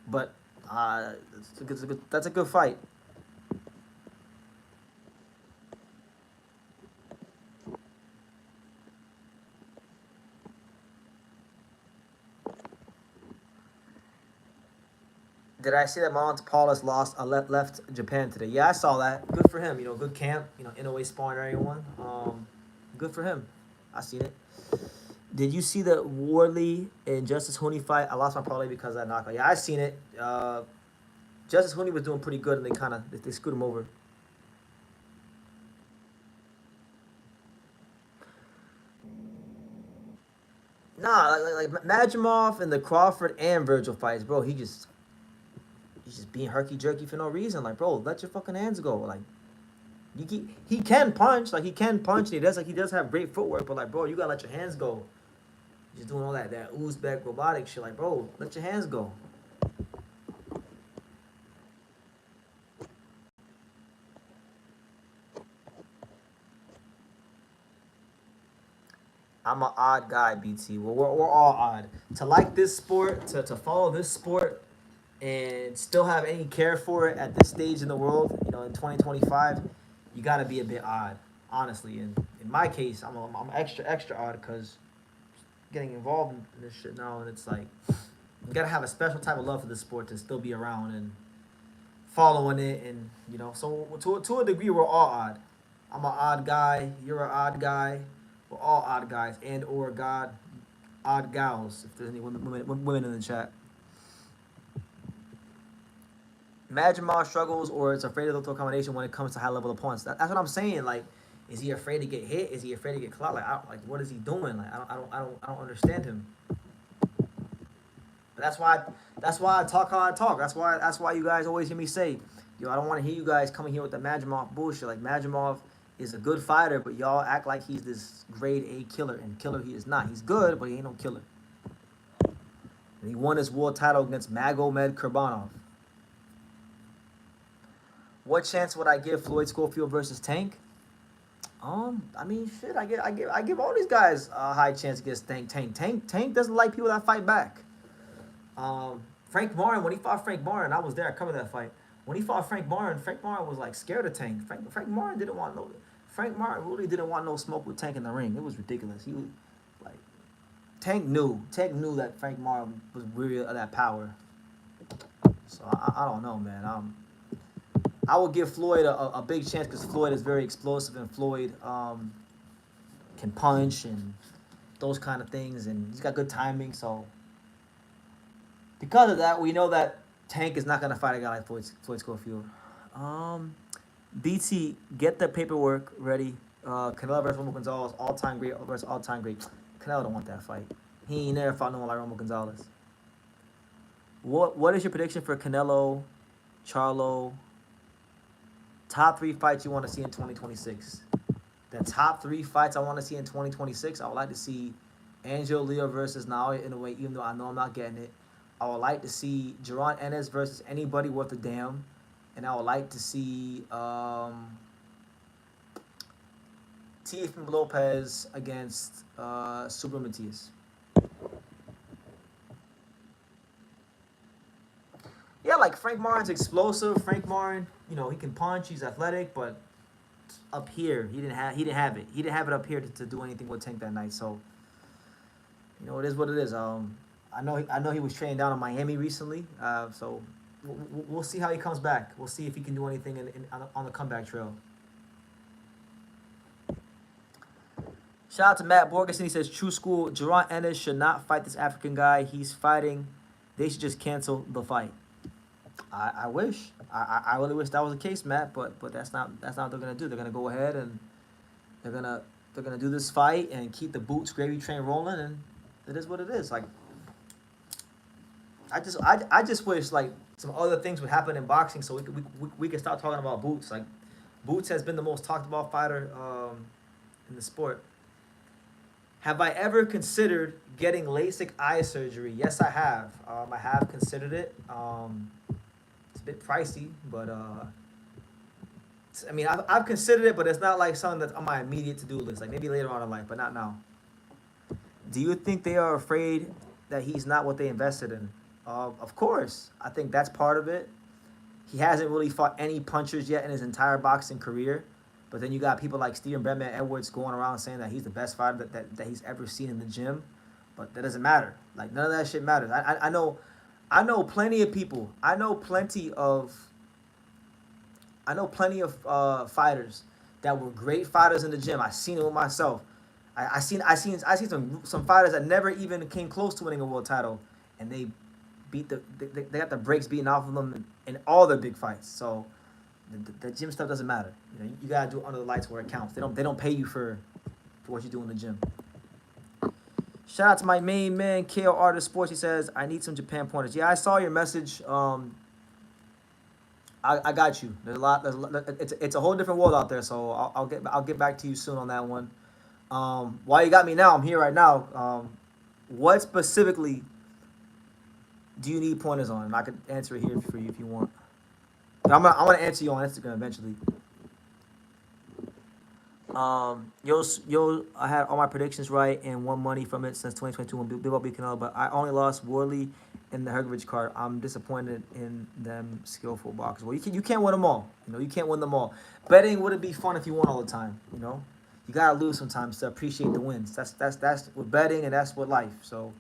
but that's a good fight. Did I see that Monte Paulus left Japan today? Yeah, I saw that. Good for him. Good camp. Inoue sparring everyone. Good for him. I seen it. Did you see the Wardley and Justice Hooney fight? I lost my parlay because of that knockout. Yeah, I seen it. Justice Hooney was doing pretty good, and they screwed him over. Nah, like Madrimov and the Crawford and Virgil fights, bro. He's just being herky jerky for no reason. Like, bro, let your fucking hands go. Like, he can punch. Like, he can punch. And he does have great footwork. But like, bro, you gotta let your hands go. Just doing all that Uzbek robotic shit. Like, bro, let your hands go. I'm an odd guy, BT. We're all odd. To like this sport, to follow this sport, and still have any care for it at this stage in the world, in 2025, you got to be a bit odd, honestly. And in my case, I'm extra odd because getting involved in this shit now, and it's like you got to have a special type of love for this sport to still be around and following it. And so to a degree, we're all odd. I'm an odd guy. You're an odd guy. We're all odd guys and or God. odd gals, if there's any women in the chat. Majima struggles or is afraid of the accommodation when it comes to high level opponents. That's what I'm saying. Like, is he afraid to get hit? Is he afraid to get clout? Like, what is he doing? Like, I don't understand him. But that's why I talk how I talk. That's why you guys always hear me say, yo, I don't want to hear you guys coming here with the Majimov bullshit. Like, Majimov is a good fighter, but y'all act like he's this grade A killer, and killer he is not. He's good, but he ain't no killer. And he won his world title against Magomed Kurbanov. What chance would I give Floyd Schofield versus Tank? I mean, shit. I give all these guys a high chance against Tank doesn't like people that fight back. Frank Martin, when he fought Frank Martin, I was there. I covered that fight. When he fought Frank Martin was like scared of Tank. Frank Martin didn't want no. Frank Martin really didn't want no smoke with Tank in the ring. It was ridiculous. He was like, Tank knew that Frank Martin was weary of that power. So I don't know, man. I would give Floyd a big chance because Floyd is very explosive and Floyd can punch and those kind of things, and he's got good timing. So because of that, we know that Tank is not gonna fight a guy like Floyd Schofield. BT, get the paperwork ready. Canelo versus Romo Gonzalez, all-time great versus all-time great. Canelo don't want that fight. He ain't never fought no one like Romo Gonzalez. What is your prediction for Canelo, Charlo? Top 3 fights you want to see in 2026. The top 3 fights I want to see in 2026, I would like to see Angel Leo versus Naoya in a way, even though I know I'm not getting it. I would like to see Jaron Ennis versus anybody worth a damn. And I would like to see Teofimo Lopez against Super Matias. Yeah, like Frank Martin's explosive. Frank Martin, you know, he can punch. He's athletic, but up here, he didn't have it. He didn't have it up here to do anything with Tank that night. So, you know, it is what it is. I know he was training down in Miami recently. So we'll see how he comes back. We'll see if he can do anything on the comeback trail. Shout out to Matt Borgeson. He says, True School, Jaron Ennis should not fight this African guy. He's fighting. They should just cancel the fight. I wish. I really wish that was the case, Matt, but that's not what they're gonna do. They're gonna go ahead and they're gonna do this fight and keep the Boots gravy train rolling, and it is what it is. Like, I just wish like some other things would happen in boxing so we could start talking about Boots. Like, Boots has been the most talked about fighter in the sport. Have I ever considered getting LASIK eye surgery? Yes, I have. I have considered it. It's a bit pricey, but I mean, I've considered it, but it's not like something that's on my immediate to-do list. Like maybe later on in life, but not now. Do you think they are afraid that he's not what they invested in? Of course. I think that's part of it. He hasn't really fought any punchers yet in his entire boxing career. But then you got people like Steven Bradman Edwards going around saying that he's the best fighter that he's ever seen in the gym. But that doesn't matter. Like, none of that shit matters. I know plenty of people. I know plenty of fighters that were great fighters in the gym. I seen it with myself. I seen some fighters that never even came close to winning a world title, and they got the brakes beaten off of them in all their big fights. So the gym stuff doesn't matter. You know, you gotta do it under the lights where it counts. They don't pay you for what you do in the gym. Shout out to my main man, KO Artist Sports. He says, I need some Japan pointers. Yeah, I saw your message. I got you. There's a lot. It's a whole different world out there. So I'll get back to you soon on that one. While you got me now, I'm here right now. What specifically do you need pointers on? And I could answer it here for you if you want. But I'm gonna answer you on Instagram eventually. I had all my predictions right and won money from it since 2022 when Big Bobby Canelo, but I only lost Worley in the Hergovich card. I'm disappointed in them skillful boxers. Well, you can't win them all. You know, you can't win them all. Betting wouldn't be fun if you won all the time. You know, you gotta lose sometimes to appreciate the wins. That's with betting and that's with life. So,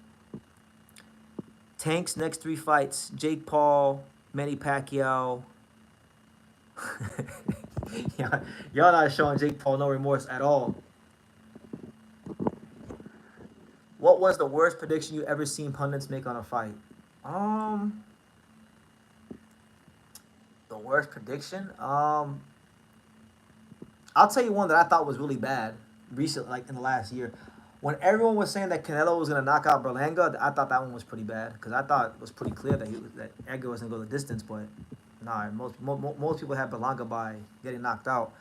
Tank's next 3 fights: Jake Paul, Manny Pacquiao. Y'all not showing Jake Paul no remorse at all. What was the worst prediction you ever seen pundits make on a fight? Um, the worst prediction. I'll tell you one that I thought was really bad recently, like in the last year. When everyone was saying that Canelo was gonna knock out Berlanga, I thought that one was pretty bad because I thought it was pretty clear that that Edgar was gonna go the distance. But nah, most people had Berlanga by getting knocked out.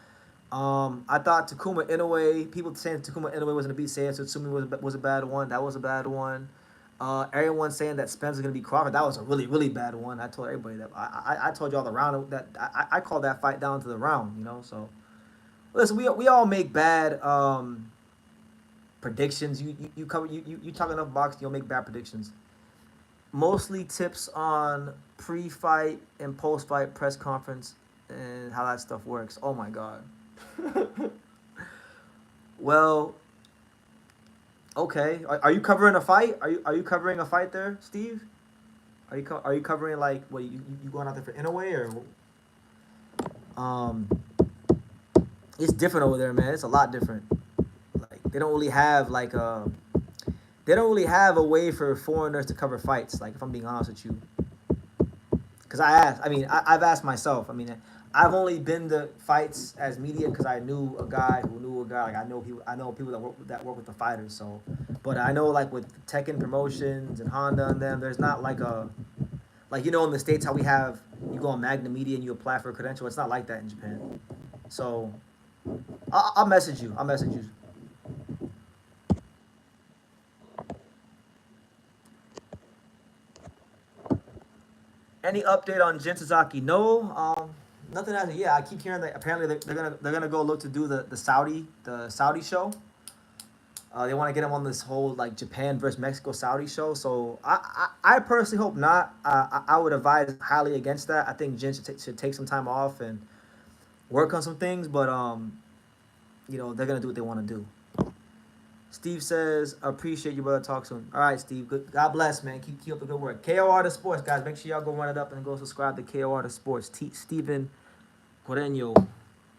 I thought Takuma Inoue. People saying Takuma Inoue was gonna beat Seiya Tatsumi was a bad one. That was a bad one. Everyone saying that Spence was gonna beat Crawford. That was a really bad one. I told everybody that. I told y'all the round that I called that fight down to the round. You know, so listen, we all make bad predictions. You cover you talk enough boxing, you'll make bad predictions. Mostly tips on pre-fight and post-fight press conference and how that stuff works. Oh my god. Well, okay. Are you covering a fight? Are you covering a fight there, Steve? Are you covering like what you going out there for Inoue or it's different over there, man. It's a lot different. Like they don't really have like they don't really have a way for foreigners to cover fights. Like if I'm being honest with you, because I asked. I mean, I've asked myself. I mean, I've only been to fights as media because I knew a guy who knew a guy. Like I know people. I know people that work with the fighters. So, but I know like with Tekken Promotions and Honda and them, there's not like a like in the States how we have you go on Magna Media and you apply for a credential. It's not like that in Japan. So, I'll message you. I'll message you. Any update on Jin Sasaki? No. Nothing as yeah. I keep hearing that apparently they're gonna go look to do the Saudi show. They want to get him on this whole like Japan versus Mexico Saudi show. So I personally hope not. I would advise highly against that. I think Jin should take some time off and work on some things. But they're gonna do what they want to do. Steve says, appreciate you, brother. Talk soon. All right, Steve. Good. God bless, man. Keep up the good work. KOR the Sports, guys. Make sure y'all go run it up and go subscribe to KOR the Sports. Steven Guareno,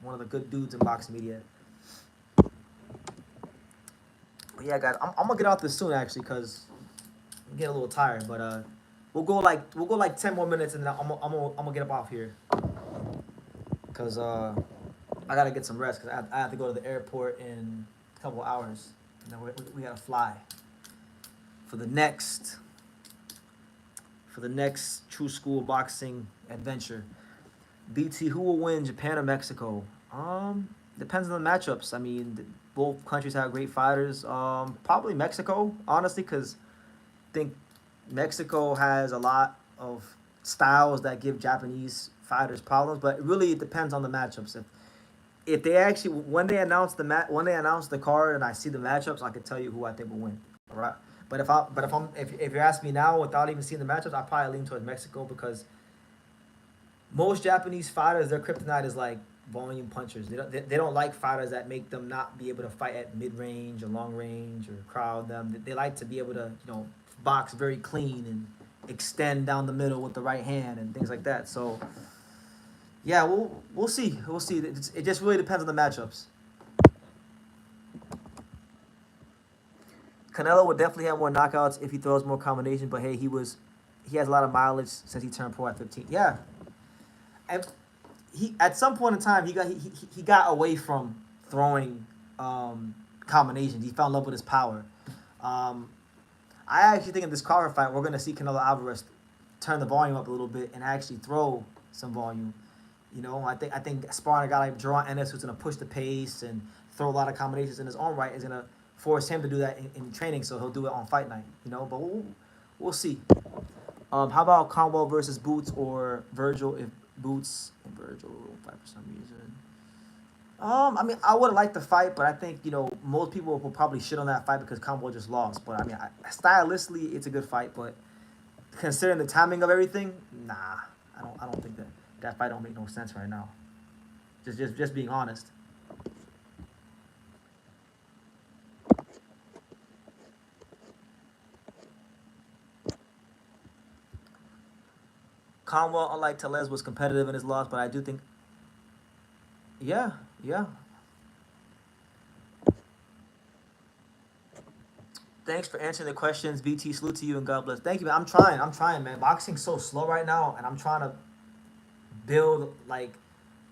one of the good dudes in boxing media. But yeah, guys, I'm gonna get out this soon actually, cause I'm getting a little tired. But we'll go like 10 more minutes, and then I'm gonna get up off here, cause I gotta get some rest, cause I have to go to the airport in a couple hours. We gotta fly for the next true school boxing adventure. BT, who will win, Japan or Mexico? Depends on the matchups. I mean, both countries have great fighters. Probably Mexico, honestly, because I think Mexico has a lot of styles that give Japanese fighters problems. But really, it depends on the matchups. If they actually when they announce the card and I see the matchups, I can tell you who I think will win. All right. But if you ask me now without even seeing the matchups, I probably lean towards Mexico because most Japanese fighters, their kryptonite is like volume punchers. They don't like fighters that make them not be able to fight at mid range or long range or crowd them. They like to be able to box very clean and extend down the middle with the right hand and things like that. So yeah, we'll see. We'll see. It just really depends on the matchups. Canelo would definitely have more knockouts if he throws more combinations. But hey, he has a lot of mileage since he turned pro at 15. Yeah, and he at some point in time he got away from throwing combinations. He fell in love with his power. I actually think in this Crawford fight we're gonna see Canelo Alvarez turn the volume up a little bit and actually throw some volume. I think sparring a guy like Jerron Ennis, who's gonna push the pace and throw a lot of combinations in his own right, is gonna force him to do that in training. So he'll do it on fight night. But we'll see. How about Conwell versus Boots or Virgil if Boots and Virgil fight for some reason? I mean, I would like the fight, but I think most people will probably shit on that fight because Conwell just lost. But I mean, stylistically, it's a good fight. But considering the timing of everything, nah, I don't think that fight don't make no sense right now. Just being honest. Conwell, unlike Telez, was competitive in his loss, but I do think, yeah, yeah. Thanks for answering the questions, BT. Salute to you and God bless. Thank you, man. I'm trying. I'm trying, man. Boxing's so slow right now, and I'm trying to build like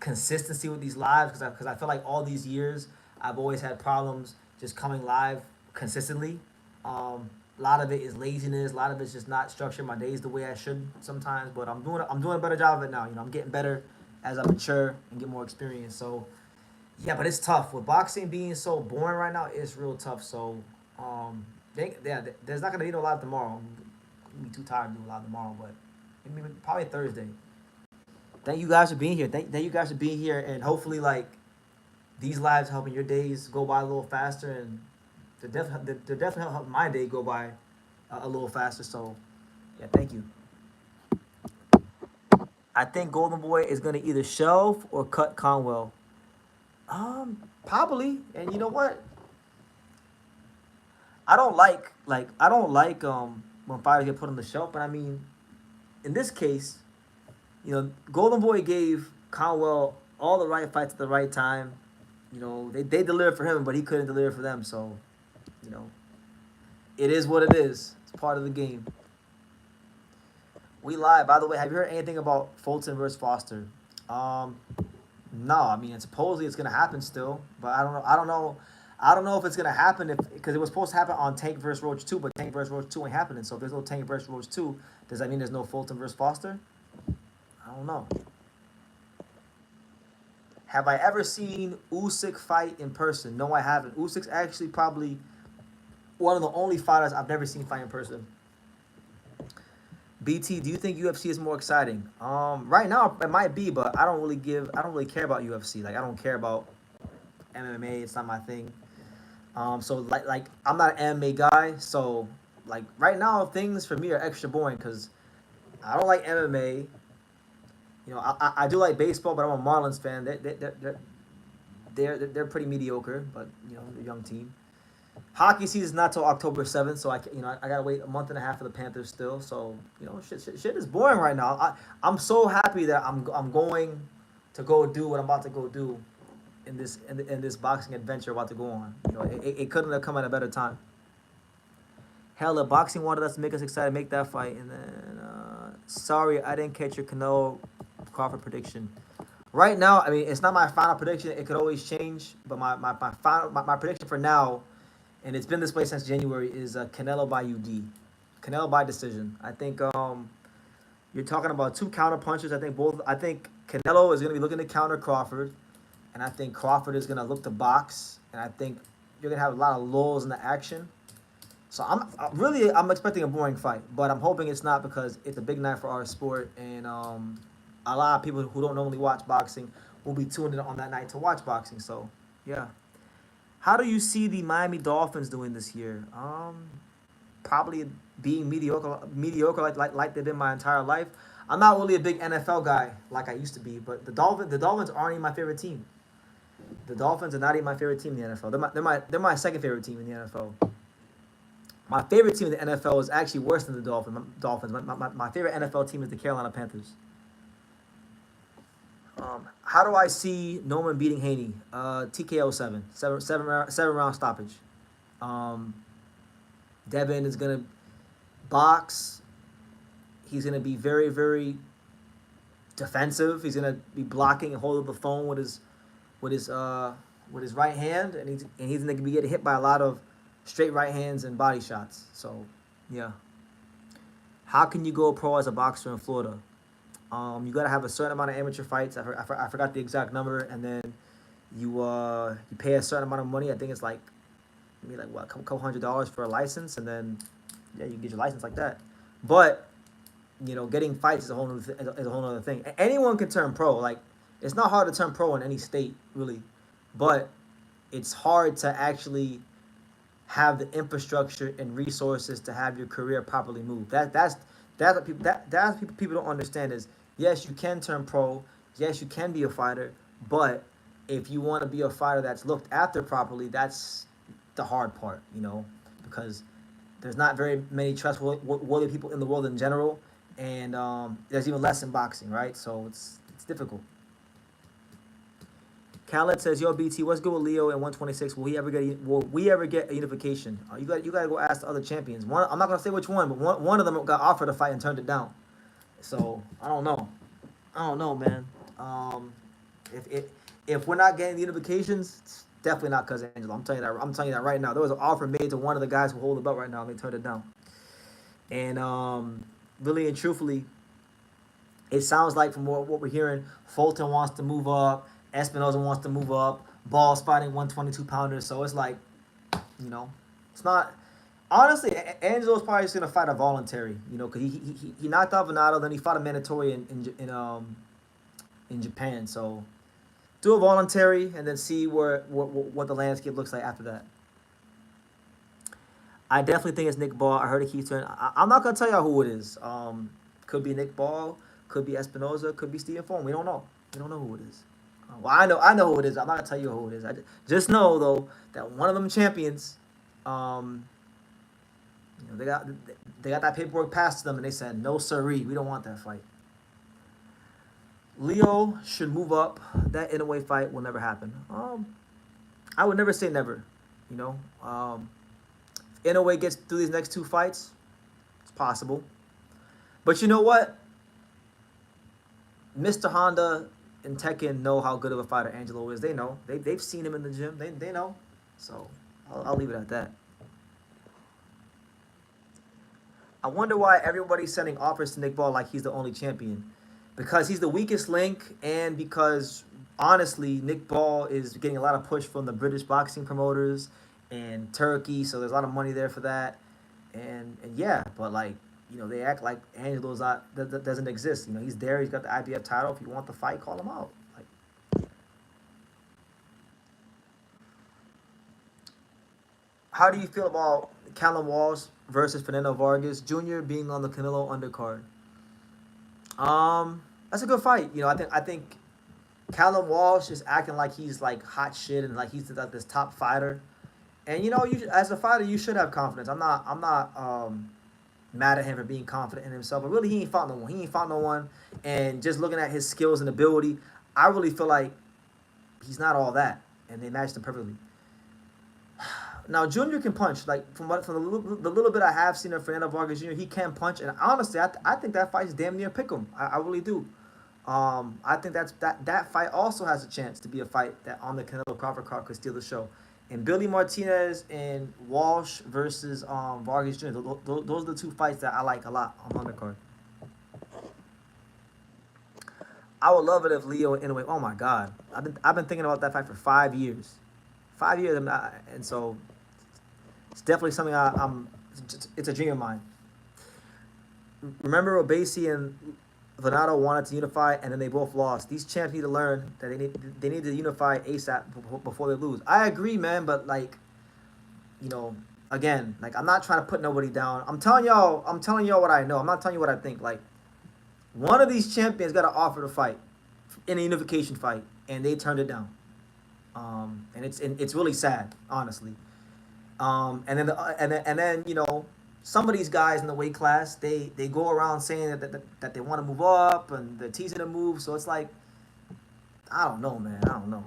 consistency with these lives because I feel like all these years I've always had problems just coming live consistently. A lot of it is laziness. A lot of it's just not structuring my days the way I should sometimes. But I'm doing a better job of it now. You know, I'm getting better as I mature and get more experience. So yeah, but it's tough with boxing being so boring right now. It's real tough. So there's not gonna be no live tomorrow. I'm gonna be too tired to do a live tomorrow, but maybe probably Thursday. Thank you guys for being here. Thank you guys for being here, and hopefully, like these lives helping your days go by a little faster, and they're definitely helping my day go by a little faster. So, yeah, thank you. I think Golden Boy is gonna either shelve or cut Conwell. Probably. And you know what? I don't like when fighters get put on the shelf. But I mean, in this case, Golden Boy gave Conwell all the right fights at the right time. They delivered for him, but he couldn't deliver for them. So, you know, it is what it is. It's part of the game. We live. By the way, have you heard anything about Fulton versus Foster? No. I mean, supposedly it's gonna happen still, but I don't know. I don't know. I don't know if it's gonna happen because it was supposed to happen on Tank versus Roach 2, but Tank versus Roach 2 ain't happening. So if there's no Tank versus Roach 2, does that mean there's no Fulton versus Foster? I don't know. Have I ever seen Usyk fight in person? No, I haven't. Usyk's actually probably one of the only fighters I've never seen fight in person. BT, do you think UFC is more exciting? Right now it might be, but I don't really care about UFC. Like I don't care about MMA. It's not my thing. So like I'm not an MMA guy. So like right now things for me are extra boring because I don't like MMA. I do like baseball, but I'm a Marlins fan. They're pretty mediocre, but they're a young team. Hockey season's not till October 7th, so I gotta wait a month and a half for the Panthers still. So shit is boring right now. I'm so happy that I'm going to go do what I'm about to go do in this boxing adventure about to go on. It couldn't have come at a better time. Hell, if boxing wanted us to make us excited, make that fight. And then sorry, I didn't catch your Canelo Crawford prediction. Right now, I mean, it's not my final prediction. It could always change, but my prediction for now. And it's been this way since January, is Canelo by UD. Canelo by decision. I think you're talking about two counter punches. I think Canelo is going to be looking to counter Crawford. And I think Crawford is going to look to box. And I think you're going to have a lot of lulls in the action. So I'm expecting a boring fight. But I'm hoping it's not because it's a big night for our sport. And a lot of people who don't normally watch boxing will be tuned in on that night to watch boxing. So, yeah. How do you see the Miami Dolphins doing this year? Probably being mediocre like they've been my entire life. I'm not really a big NFL guy like I used to be, but the Dolphins aren't even my favorite team. The Dolphins are not even my favorite team in the NFL. They're my second favorite team in the NFL. My favorite team in the NFL is actually worse than the Dolphins. My favorite NFL team is the Carolina Panthers. How do I see Norman beating Haney? TKO 7 round stoppage. Devin is gonna box. He's gonna be very, very defensive. He's gonna be blocking and holding the phone with his right hand, and he's gonna be getting hit by a lot of straight right hands and body shots. So yeah. How can you go pro as a boxer in Florida? You got to have a certain amount of amateur fights. I forgot the exact number, and then you pay a certain amount of money. I think it's like maybe like what, a couple $100 for a license, and then yeah, you can get your license like that. But getting fights is a whole other thing. Anyone can turn pro. Like it's not hard to turn pro in any state really, but it's hard to actually have the infrastructure and resources to have your career properly move. That's what people don't understand is, yes, you can turn pro. Yes, you can be a fighter. But if you want to be a fighter that's looked after properly, that's the hard part, because there's not very many trustworthy people in the world in general. And there's even less in boxing, right? So it's difficult. Khaled says, "Yo, BT, what's good with Leo in 126? Will we ever get a unification? You got to go ask the other champions. One, I'm not gonna say which one, but one of them got offered a fight and turned it down. So I don't know. I don't know, man. If we're not getting the unifications, it's definitely not because Angelo. I'm telling you that. I'm telling you that right now. There was an offer made to one of the guys who hold the belt right now, and they turned it down. And really and truthfully, it sounds like from what we're hearing, Fulton wants to move up, Espinoza wants to move up, Ball's fighting 122 pounders. So it's like, it's not. Honestly, Angelo's probably just gonna fight a voluntary, because he knocked out Venado, then he fought a mandatory in Japan. So do a voluntary and then see what the landscape looks like after that. I definitely think it's Nick Ball. I heard it keeps turning. I'm not gonna tell y'all who it is. Could be Nick Ball, could be Espinoza, could be Stephen Foreman. We don't know. We don't know who it is. Well, I know who it is. I'm not gonna tell you who it is. I just know though that one of them champions. They got that paperwork passed to them, and they said, "No, sirree, we don't want that fight." Leo should move up. That Inoue fight will never happen. I would never say never. If Inoue gets through these next two fights, it's possible. But you know what? Mr. Honda and Tekken know how good of a fighter Angelo is. They know. They've seen him in the gym. They know. So I'll leave it at that. I wonder why everybody's sending offers to Nick Ball like he's the only champion. Because he's the weakest link, and because, honestly, Nick Ball is getting a lot of push from the British boxing promoters and Turkey, so there's a lot of money there for that. And yeah, but, they act like Angelo's not, that doesn't exist. He's there, he's got the IBF title. If you want the fight, call him out. How do you feel about Callum Walsh versus Fernando Vargas Jr. being on the Canelo undercard? That's a good fight. I think Callum Walsh is acting like he's like hot shit and like he's this top fighter. And you as a fighter, you should have confidence. I'm not mad at him for being confident in himself, but really he ain't fought no one. He ain't fought no one. And just looking at his skills and ability, I really feel like he's not all that, and they matched him perfectly. Now Junior can punch. From the little bit I have seen of Fernando Vargas Jr., he can punch, and honestly, I think that fight is damn near pick 'em. I really do. I think that fight also has a chance to be a fight that on the Canelo Crawford card could steal the show. And Billy Martinez and Walsh versus Vargas Jr. Those are the two fights that I like a lot on the undercard. I would love it if Leo and Inoue. Oh my God, I've been thinking about that fight for 5 years. 5 years, and so it's definitely something it's a dream of mine. Remember, Obasi and Venado wanted to unify, and then they both lost. These champs need to learn that they need to unify ASAP before they lose. I agree, man, but again, I'm not trying to put nobody down. I'm telling y'all what I know. I'm not telling you what I think. One of these champions got an offer to fight in a unification fight, and they turned it down. And it's really sad, honestly. And then some of these guys in the weight class, they go around saying that they want to move up and they're teasing to move. So it's like, I don't know, man. I don't know.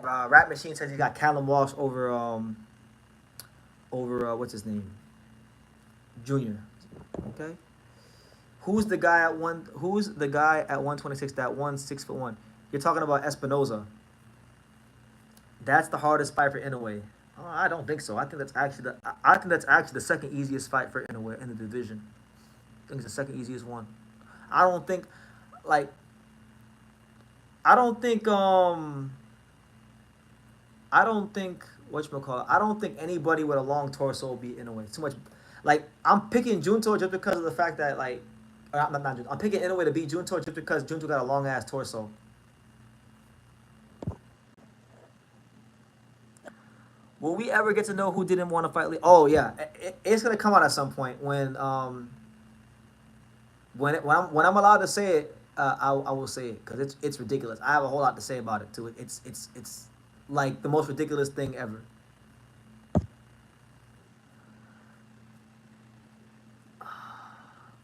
Rap Machine says he got Callum Walsh over what's his name, Junior. Okay. Who's the guy at 126 that won 6'1"? You're talking about Espinoza. That's the hardest fight for Inoue. I don't think so. I think that's actually the second easiest fight for Inoue in the division. I think it's the second easiest one. I don't think whatchamacallit. I don't think anybody with a long torso will beat Inoue. Too much. I'm picking Junto just because of the fact that not Junto. I'm picking Inoue to beat Junto just because Junto got a long ass torso. Will we ever get to know who didn't want to fight? Oh yeah, it's gonna come out at some point when I'm allowed to say it. I will say it because it's ridiculous. I have a whole lot to say about it too. It's like the most ridiculous thing ever.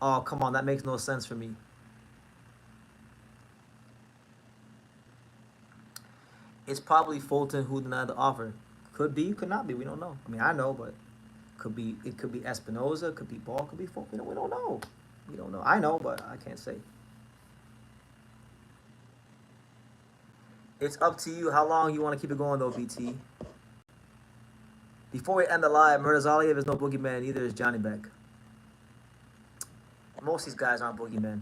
Oh, come on, that makes no sense for me. It's probably Fulton who denied the offer. Could be, could not be. We don't know. I mean, I know, but could be. It could be Espinoza. Could be Ball. Could be Fulton. We don't know. We don't know. I know, but I can't say. It's up to you how long you want to keep it going, though, BT. Before we end the live, Murtazaliev is no boogeyman. Neither is Johnny Beck. Most of these guys aren't boogeymen.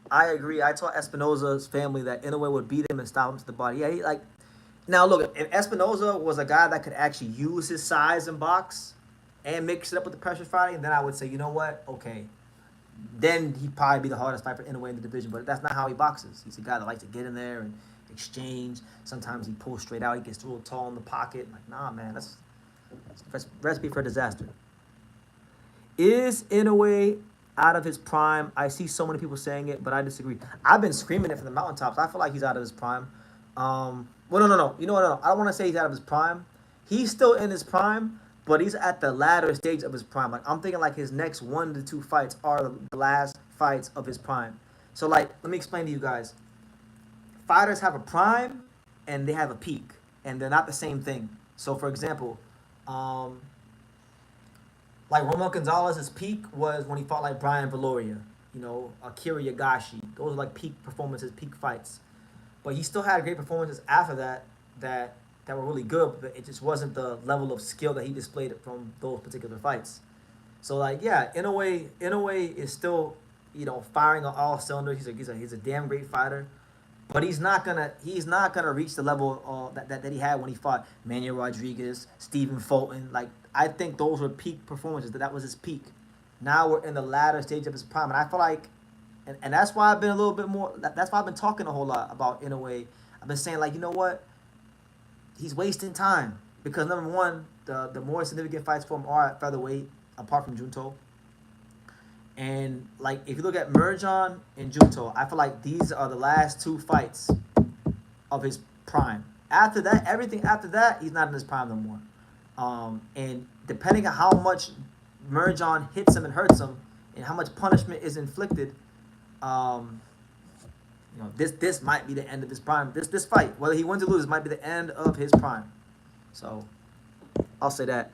I agree. I told Espinoza's family that Inoue would beat him and stop him to the body. Yeah, he like. Now look, if Espinoza was a guy that could actually use his size and box and mix it up with the pressure fighting, then I would say, you know what? Okay, then he'd probably be the hardest fight for Inoue in the division. But that's not how he boxes. He's a guy that likes to get in there and exchange. Sometimes he pulls straight out. He gets a little tall in the pocket. Like, nah, man, that's recipe for disaster. Is Inoue out of his prime? I see so many people saying it, but I disagree. I've been screaming it from the mountaintops. I feel like he's out of his prime. Well, no. You know what? No. I don't want to say he's out of his prime. He's still in his prime, but he's at the latter stage of his prime. Like I'm thinking, like his next 1 to 2 fights are the last fights of his prime. So, like, let me explain to you guys. Fighters have a prime and they have a peak, and they're not the same thing. So, for example, like Roman Gonzalez's peak was when he fought like Brian Valoria, Akira Yagashi. Those are like peak performances, peak fights. But he still had great performances after that were really good, but it just wasn't the level of skill that he displayed from those particular fights. So like yeah, in a way is still firing on all cylinders. He's a damn great fighter, but he's not gonna reach the level that he had when he fought Manuel Rodriguez, Stephen Fulton. Like I think those were peak performances. That was his peak. Now we're in the latter stage of his prime, and I feel like, and that's why I've been a little bit more. That's why I've been talking a whole lot about Inoue. I've been saying like, you know what, he's wasting time because number one, the more significant fights for him are at featherweight, apart from Junto. And like if you look at Merjan and Junto, I feel like these are the last 2 fights of his prime. After that, everything after that, he's not in his prime no more. And depending on how much Merjan hits him and hurts him, and how much punishment is inflicted, um, this might be the end of his prime. This fight, whether he wins or loses, might be the end of his prime. So I'll say that.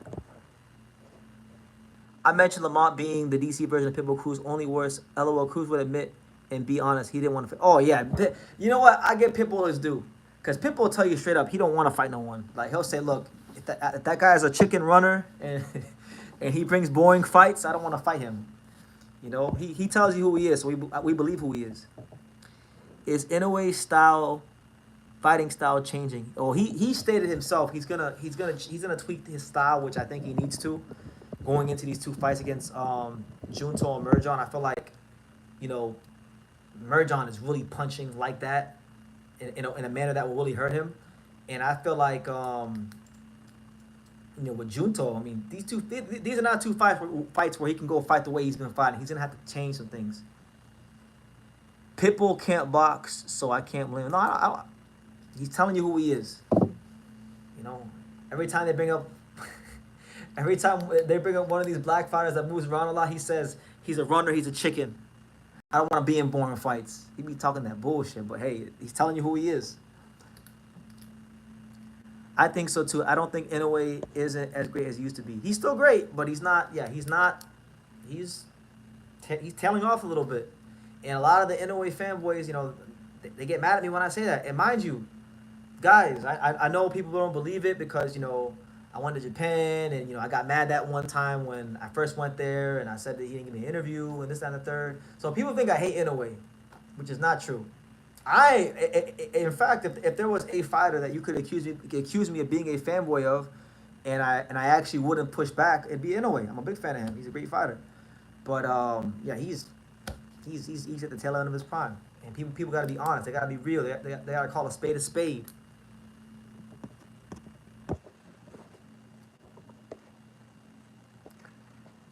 I mentioned Lamont being the DC version of Pitbull Cruz, only worse. LOL, Cruz would admit and be honest, he didn't want to fight. Oh, yeah. You know what? I get Pitbull his due. Because Pitbull will tell you straight up he don't want to fight no one. Like, he'll say, look, if that guy is a chicken runner and and he brings boring fights, I don't want to fight him. He tells you who he is, so we believe who he is. Is Inoue's fighting style changing? Oh, he stated himself he's gonna tweak his style, which I think he needs to. Going into these 2 fights against Junto and Merjan, I feel like, Merjan is really punching like that in a manner that will really hurt him. And I feel like, with Junto, I mean, these are not 2 fights where he can go fight the way he's been fighting. He's going to have to change some things. Pitbull can't box, so I can't blame him. No, I don't. He's telling you who he is. Every time they bring up one of these black fighters that moves around a lot, he says he's a runner, he's a chicken. I don't want to be in boring fights. He be talking that bullshit, but hey, he's telling you who he is. I think so too. I don't think Inoue isn't as great as he used to be. He's still great, but he's not. Yeah, he's not. He's tailing off a little bit. And a lot of the Inoue fanboys, they get mad at me when I say that. And mind you, guys, I know people don't believe it because I went to Japan and I got mad that one time when I first went there and I said that he didn't give me an interview and this, that, and the third. So people think I hate Inoue, which is not true. In fact, if there was a fighter that you could accuse me of being a fanboy of, and I actually wouldn't push back, it'd be Inoue. I'm a big fan of him. He's a great fighter. But yeah, he's at the tail end of his prime. And people got to be honest. They got to be real. They got to call a spade a spade.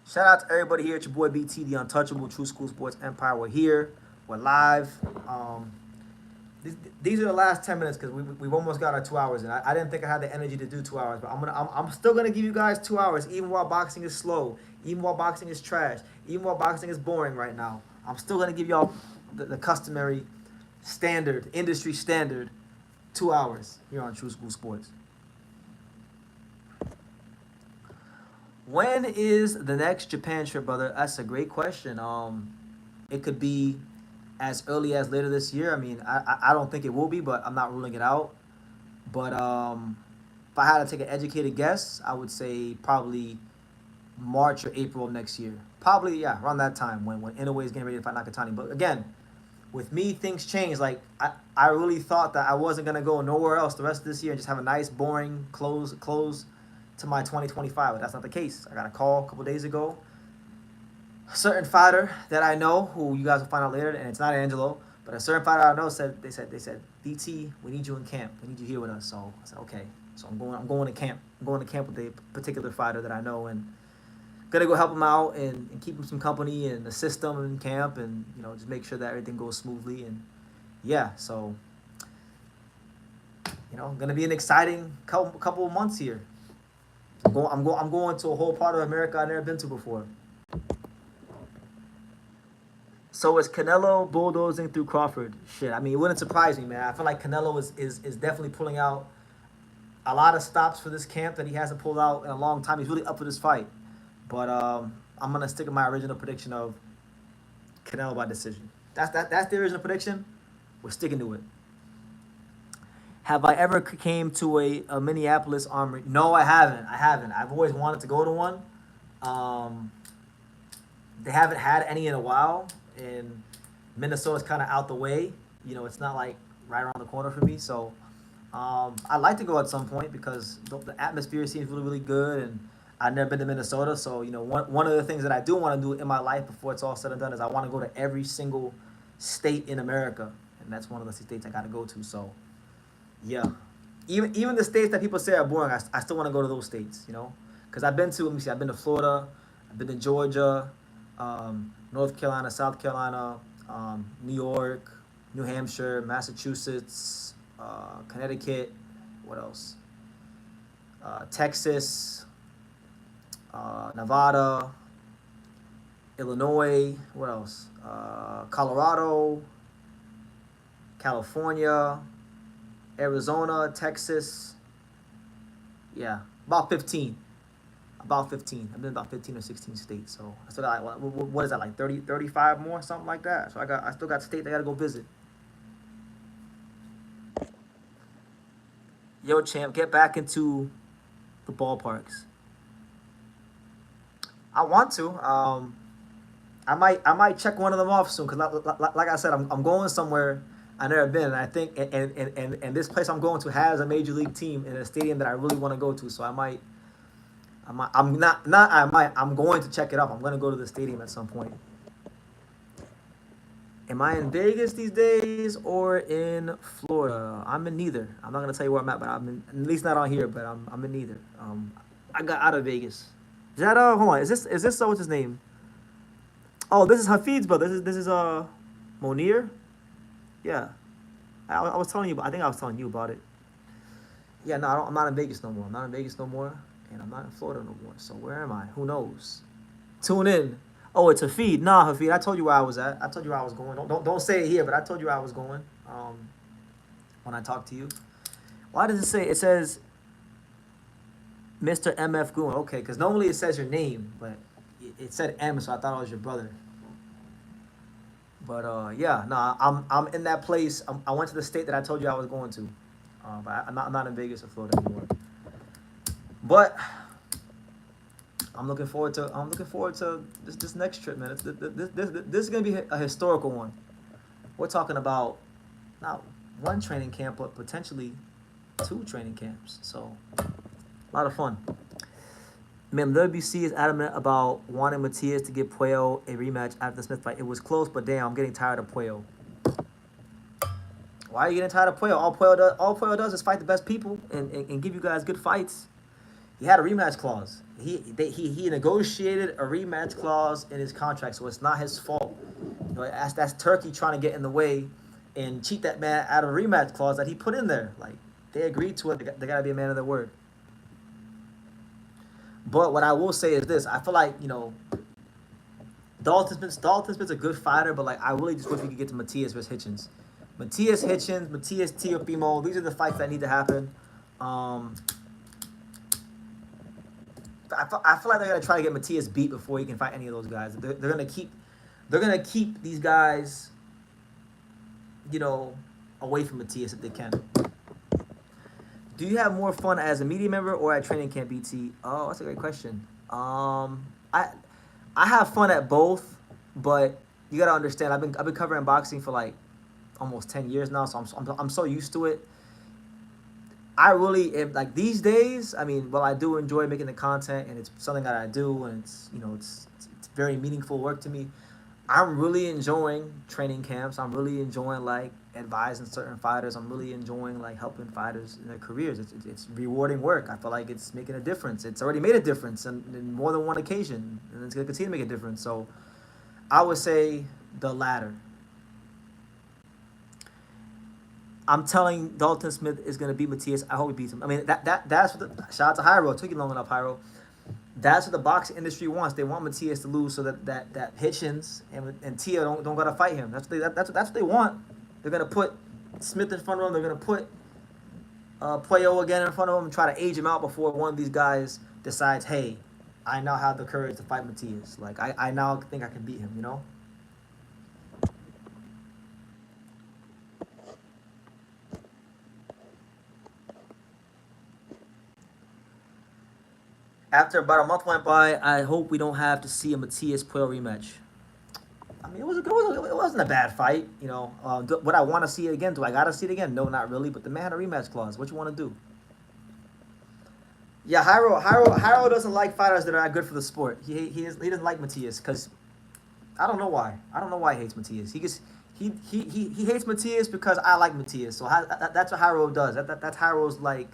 Shout out to everybody here. It's your boy BT, the Untouchable, True School Sports Empire. We're here. We're live. these are the last 10 minutes because we've almost got our 2 hours, and I didn't think I had the energy to do 2 hours, but I'm still gonna give you guys 2 hours, even while boxing is slow, even while boxing is trash, even while boxing is boring right now. I'm still gonna give y'all the customary standard, industry standard, 2 hours here on True School Sports. When is the next Japan trip, brother? That's a great question. It could be as early as later this year. I mean, I don't think it will be, but I'm not ruling it out. But if I had to take an educated guess, I would say probably March or April of next year. Probably, yeah, around that time when Inoue is getting ready to fight Nakatani. But again, with me, things change. Like I really thought that I wasn't gonna go nowhere else the rest of this year and just have a nice, boring close to my 2025. But that's not the case. I got a call a couple days ago. A certain fighter that I know, who you guys will find out later, and it's not Angelo, but a certain fighter I know said they said DT, we need you in camp. We need you here with us. So I said okay. So I'm going to camp. I'm going to camp with a particular fighter that I know, and gonna go help him out and keep him some company and assist him in camp, and just make sure that everything goes smoothly. And yeah, so gonna be an exciting couple of months here. I'm going to a whole part of America I've never been to before. So is Canelo bulldozing through Crawford? Shit, I mean, it wouldn't surprise me, man. I feel like Canelo is definitely pulling out a lot of stops for this camp that he hasn't pulled out in a long time. He's really up for this fight. But I'm going to stick with my original prediction of Canelo by decision. That's the original prediction. We're sticking to it. Have I ever came to a Minneapolis Armory? No, I haven't. I've always wanted to go to one. They haven't had any in a while. And Minnesota's kind of out the way. It's not like right around the corner for me. So I'd like to go at some point because the atmosphere seems really, really good. And I've never been to Minnesota. So, one of the things that I do want to do in my life before it's all said and done is I want to go to every single state in America. And that's one of the states I got to go to. So, yeah. Even the states that people say are boring, I still want to go to those states, Because I've been to Florida, I've been to Georgia, North Carolina, South Carolina, New York, New Hampshire, Massachusetts, Connecticut, what else? Texas, Nevada, Illinois, what else? Colorado, California, Arizona, Texas. Yeah, about 15. I've been in about 15 or 16 states. So I still got, what is that, like 30, 35 more, something like that. So I still got states I got to go visit. Yo, champ, get back into the ballparks. I want to. I might check one of them off soon because, like I said, I'm going somewhere I've never been, and I think and this place I'm going to has a major league team in a stadium that I really want to go to. So I'm going to check it out. I'm going to go to the stadium at some point. Am I in Vegas these days or in Florida? I'm in neither. I'm not going to tell you where I'm at, but I'm in, at least not on here, but I'm in neither. I got out of Vegas. Is that hold on? Is this what's his name? Oh, this is Hafid's brother. This is Monir. Yeah, I was telling you. I think I was telling you about it. Yeah, no, I'm not in Vegas no more. I'm not in Vegas no more, and I'm not in Florida no more. So where am I? Who knows? Tune in. Oh, it's Hafid. Nah, Hafid. I told you where I was at. I told you where I was going. Don't say it here, but I told you where I was going. When I talked to you. Why does it say? It says Mr. MF Goon. Okay, because normally it says your name, but it said M, so I thought it was your brother. But yeah, no, I'm in that place. I went to the state that I told you I was going to, but I'm not in Vegas or Florida anymore. But I'm looking forward to this next trip, man. This is gonna be a historical one. We're talking about not one training camp, but potentially 2 training camps. So a lot of fun. Man, the WBC is adamant about wanting Matias to give Puello a rematch after the Smith fight. It was close, but damn, I'm getting tired of Puello. Why are you getting tired of Puello? All Puello does is fight the best people and give you guys good fights. He had a rematch clause. He negotiated a rematch clause in his contract, so it's not his fault. That's Turkey trying to get in the way and cheat that man out of a rematch clause that he put in there. Like they agreed to it. They got to be a man of their word. But what I will say is this: I feel like Dalton Smith's a good fighter, but like I really just wish we could get to Matias versus Hitchens. Matias Teofimo. These are the fights that need to happen. I feel like they're gonna try to get Matias beat before he can fight any of those guys. They're gonna keep these guys, away from Matias if they can. Do you have more fun as a media member or at training camp, BT? Oh, that's a great question. I have fun at both, but you gotta understand. I've been covering boxing for like almost 10 years now, so I'm so used to it. I really am, like these days. I mean, well, I do enjoy making the content, and it's something that I do, and it's very meaningful work to me. I'm really enjoying training camps. I'm really enjoying like advising certain fighters. I'm really enjoying like helping fighters in their careers. It's rewarding work. I feel like it's making a difference. It's already made a difference in more than one occasion, and it's gonna continue to make a difference. So, I would say the latter. I'm telling Dalton Smith is gonna beat Matias. I hope he beats him. I mean that's what the shout out to Hyro. It took you long enough, Hyro. That's what the boxing industry wants. They want Matias to lose so that Hitchens and Tia don't gotta fight him. That's what they want. They're gonna put Smith in front of him. They're gonna put Puello again in front of him and try to age him out before one of these guys decides, hey, I now have the courage to fight Matias. Like I now think I can beat him. After about a month went by, I hope we don't have to see a Matias Puello rematch. I mean, it wasn't a bad fight. Would I want to see it again? Do I gotta see it again? No, not really. But the man had a rematch clause. What you want to do? Yeah, Hyro doesn't like fighters that are good for the sport. He doesn't like Matias because I don't know why. I don't know why he hates Matias. He hates Matias because I like Matias. So that's what Hyro does. That's Hyro's like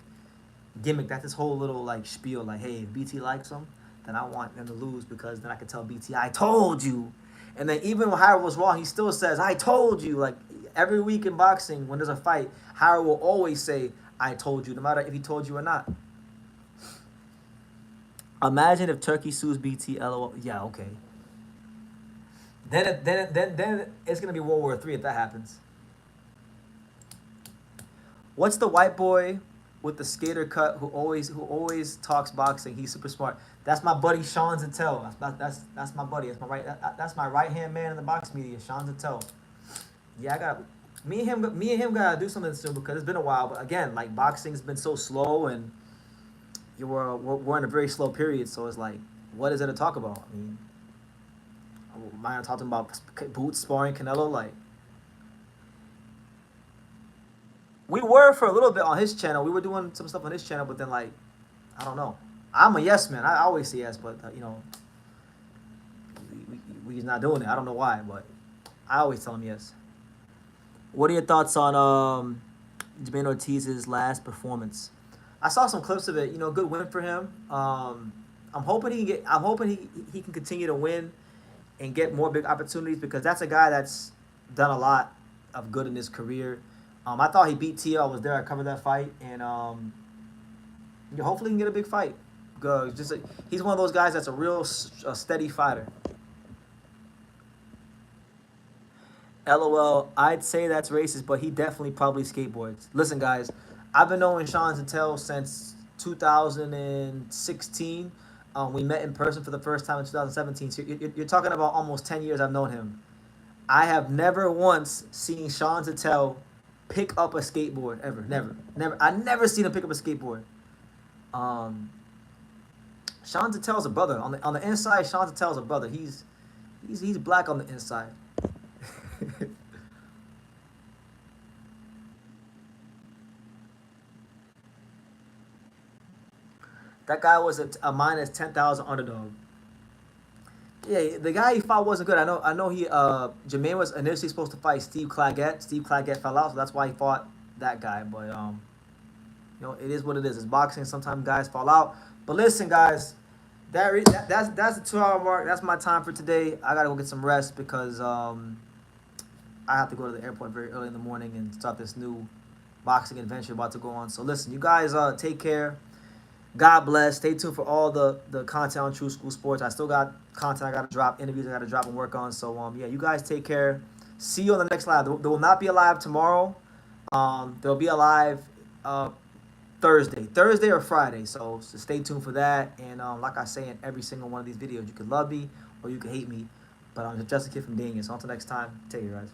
gimmick. That's his whole little like spiel. Like, hey, if BT likes him, then I want them to lose because then I can tell BT I told you. And then even when Hyro was wrong, he still says I told you. Like every week in boxing, when there's a fight, Hyro will always say I told you, no matter if he told you or not. Imagine if Turkey sues BT. LOL. Yeah, okay. Then it's gonna be World War III if that happens. What's the white boy with the skater cut who always talks boxing? He's super smart. That's my buddy Sean Zettel. That's my buddy. That's my right hand man in the box media, Sean Zettel. Yeah, I got me and him gotta do something soon because it's been a while. But again, like boxing's been so slow and we're in a very slow period. So it's like, what is there to talk about? I mean, am I talking about Boots sparring Canelo? Like, we were for a little bit on his channel. We were doing some stuff on his channel, but then like, I don't know. I'm a yes man. I always say yes, but we's not doing it. I don't know why, but I always tell him yes. What are your thoughts on Jermaine Ortiz's last performance? I saw some clips of it. Good win for him. I'm hoping he can continue to win and get more big opportunities because that's a guy that's done a lot of good in his career. I thought he beat Tia. I was there. I covered that fight, and hopefully he can get a big fight. He's one of those guys that's a real steady fighter. LOL. I'd say that's racist, but he definitely probably skateboards. Listen, guys, I've been knowing Sean Zettel since 2016. We met in person for the first time in 2017. So you're talking about almost 10 years I've known him. I have never once seen Sean Zettel pick up a skateboard ever. Never. I never seen him pick up a skateboard. Sean Zettel's a brother. On the inside, Sean Zettel's a brother. He's black on the inside. That guy was a minus 10,000 underdog. Yeah, the guy he fought wasn't good. I know Jermaine was initially supposed to fight Steve Claggett. Steve Claggett fell out, so that's why he fought that guy. But it is what it is. It's boxing. Sometimes guys fall out. But listen, guys, that's the 2-hour mark. That's my time for today. I gotta go get some rest because I have to go to the airport very early in the morning and start this new boxing adventure about to go on. So listen, you guys take care. God bless. Stay tuned for all the content on True School Sports. I still got content I gotta drop, interviews I gotta drop and work on. So yeah, you guys take care. See you on the next live. There will not be a live tomorrow. There'll be a live Thursday or Friday. So stay tuned for that. And like I say in every single one of these videos, you can love me or you can hate me. But I'm just a kid from Daniel. So until next time, take care, guys.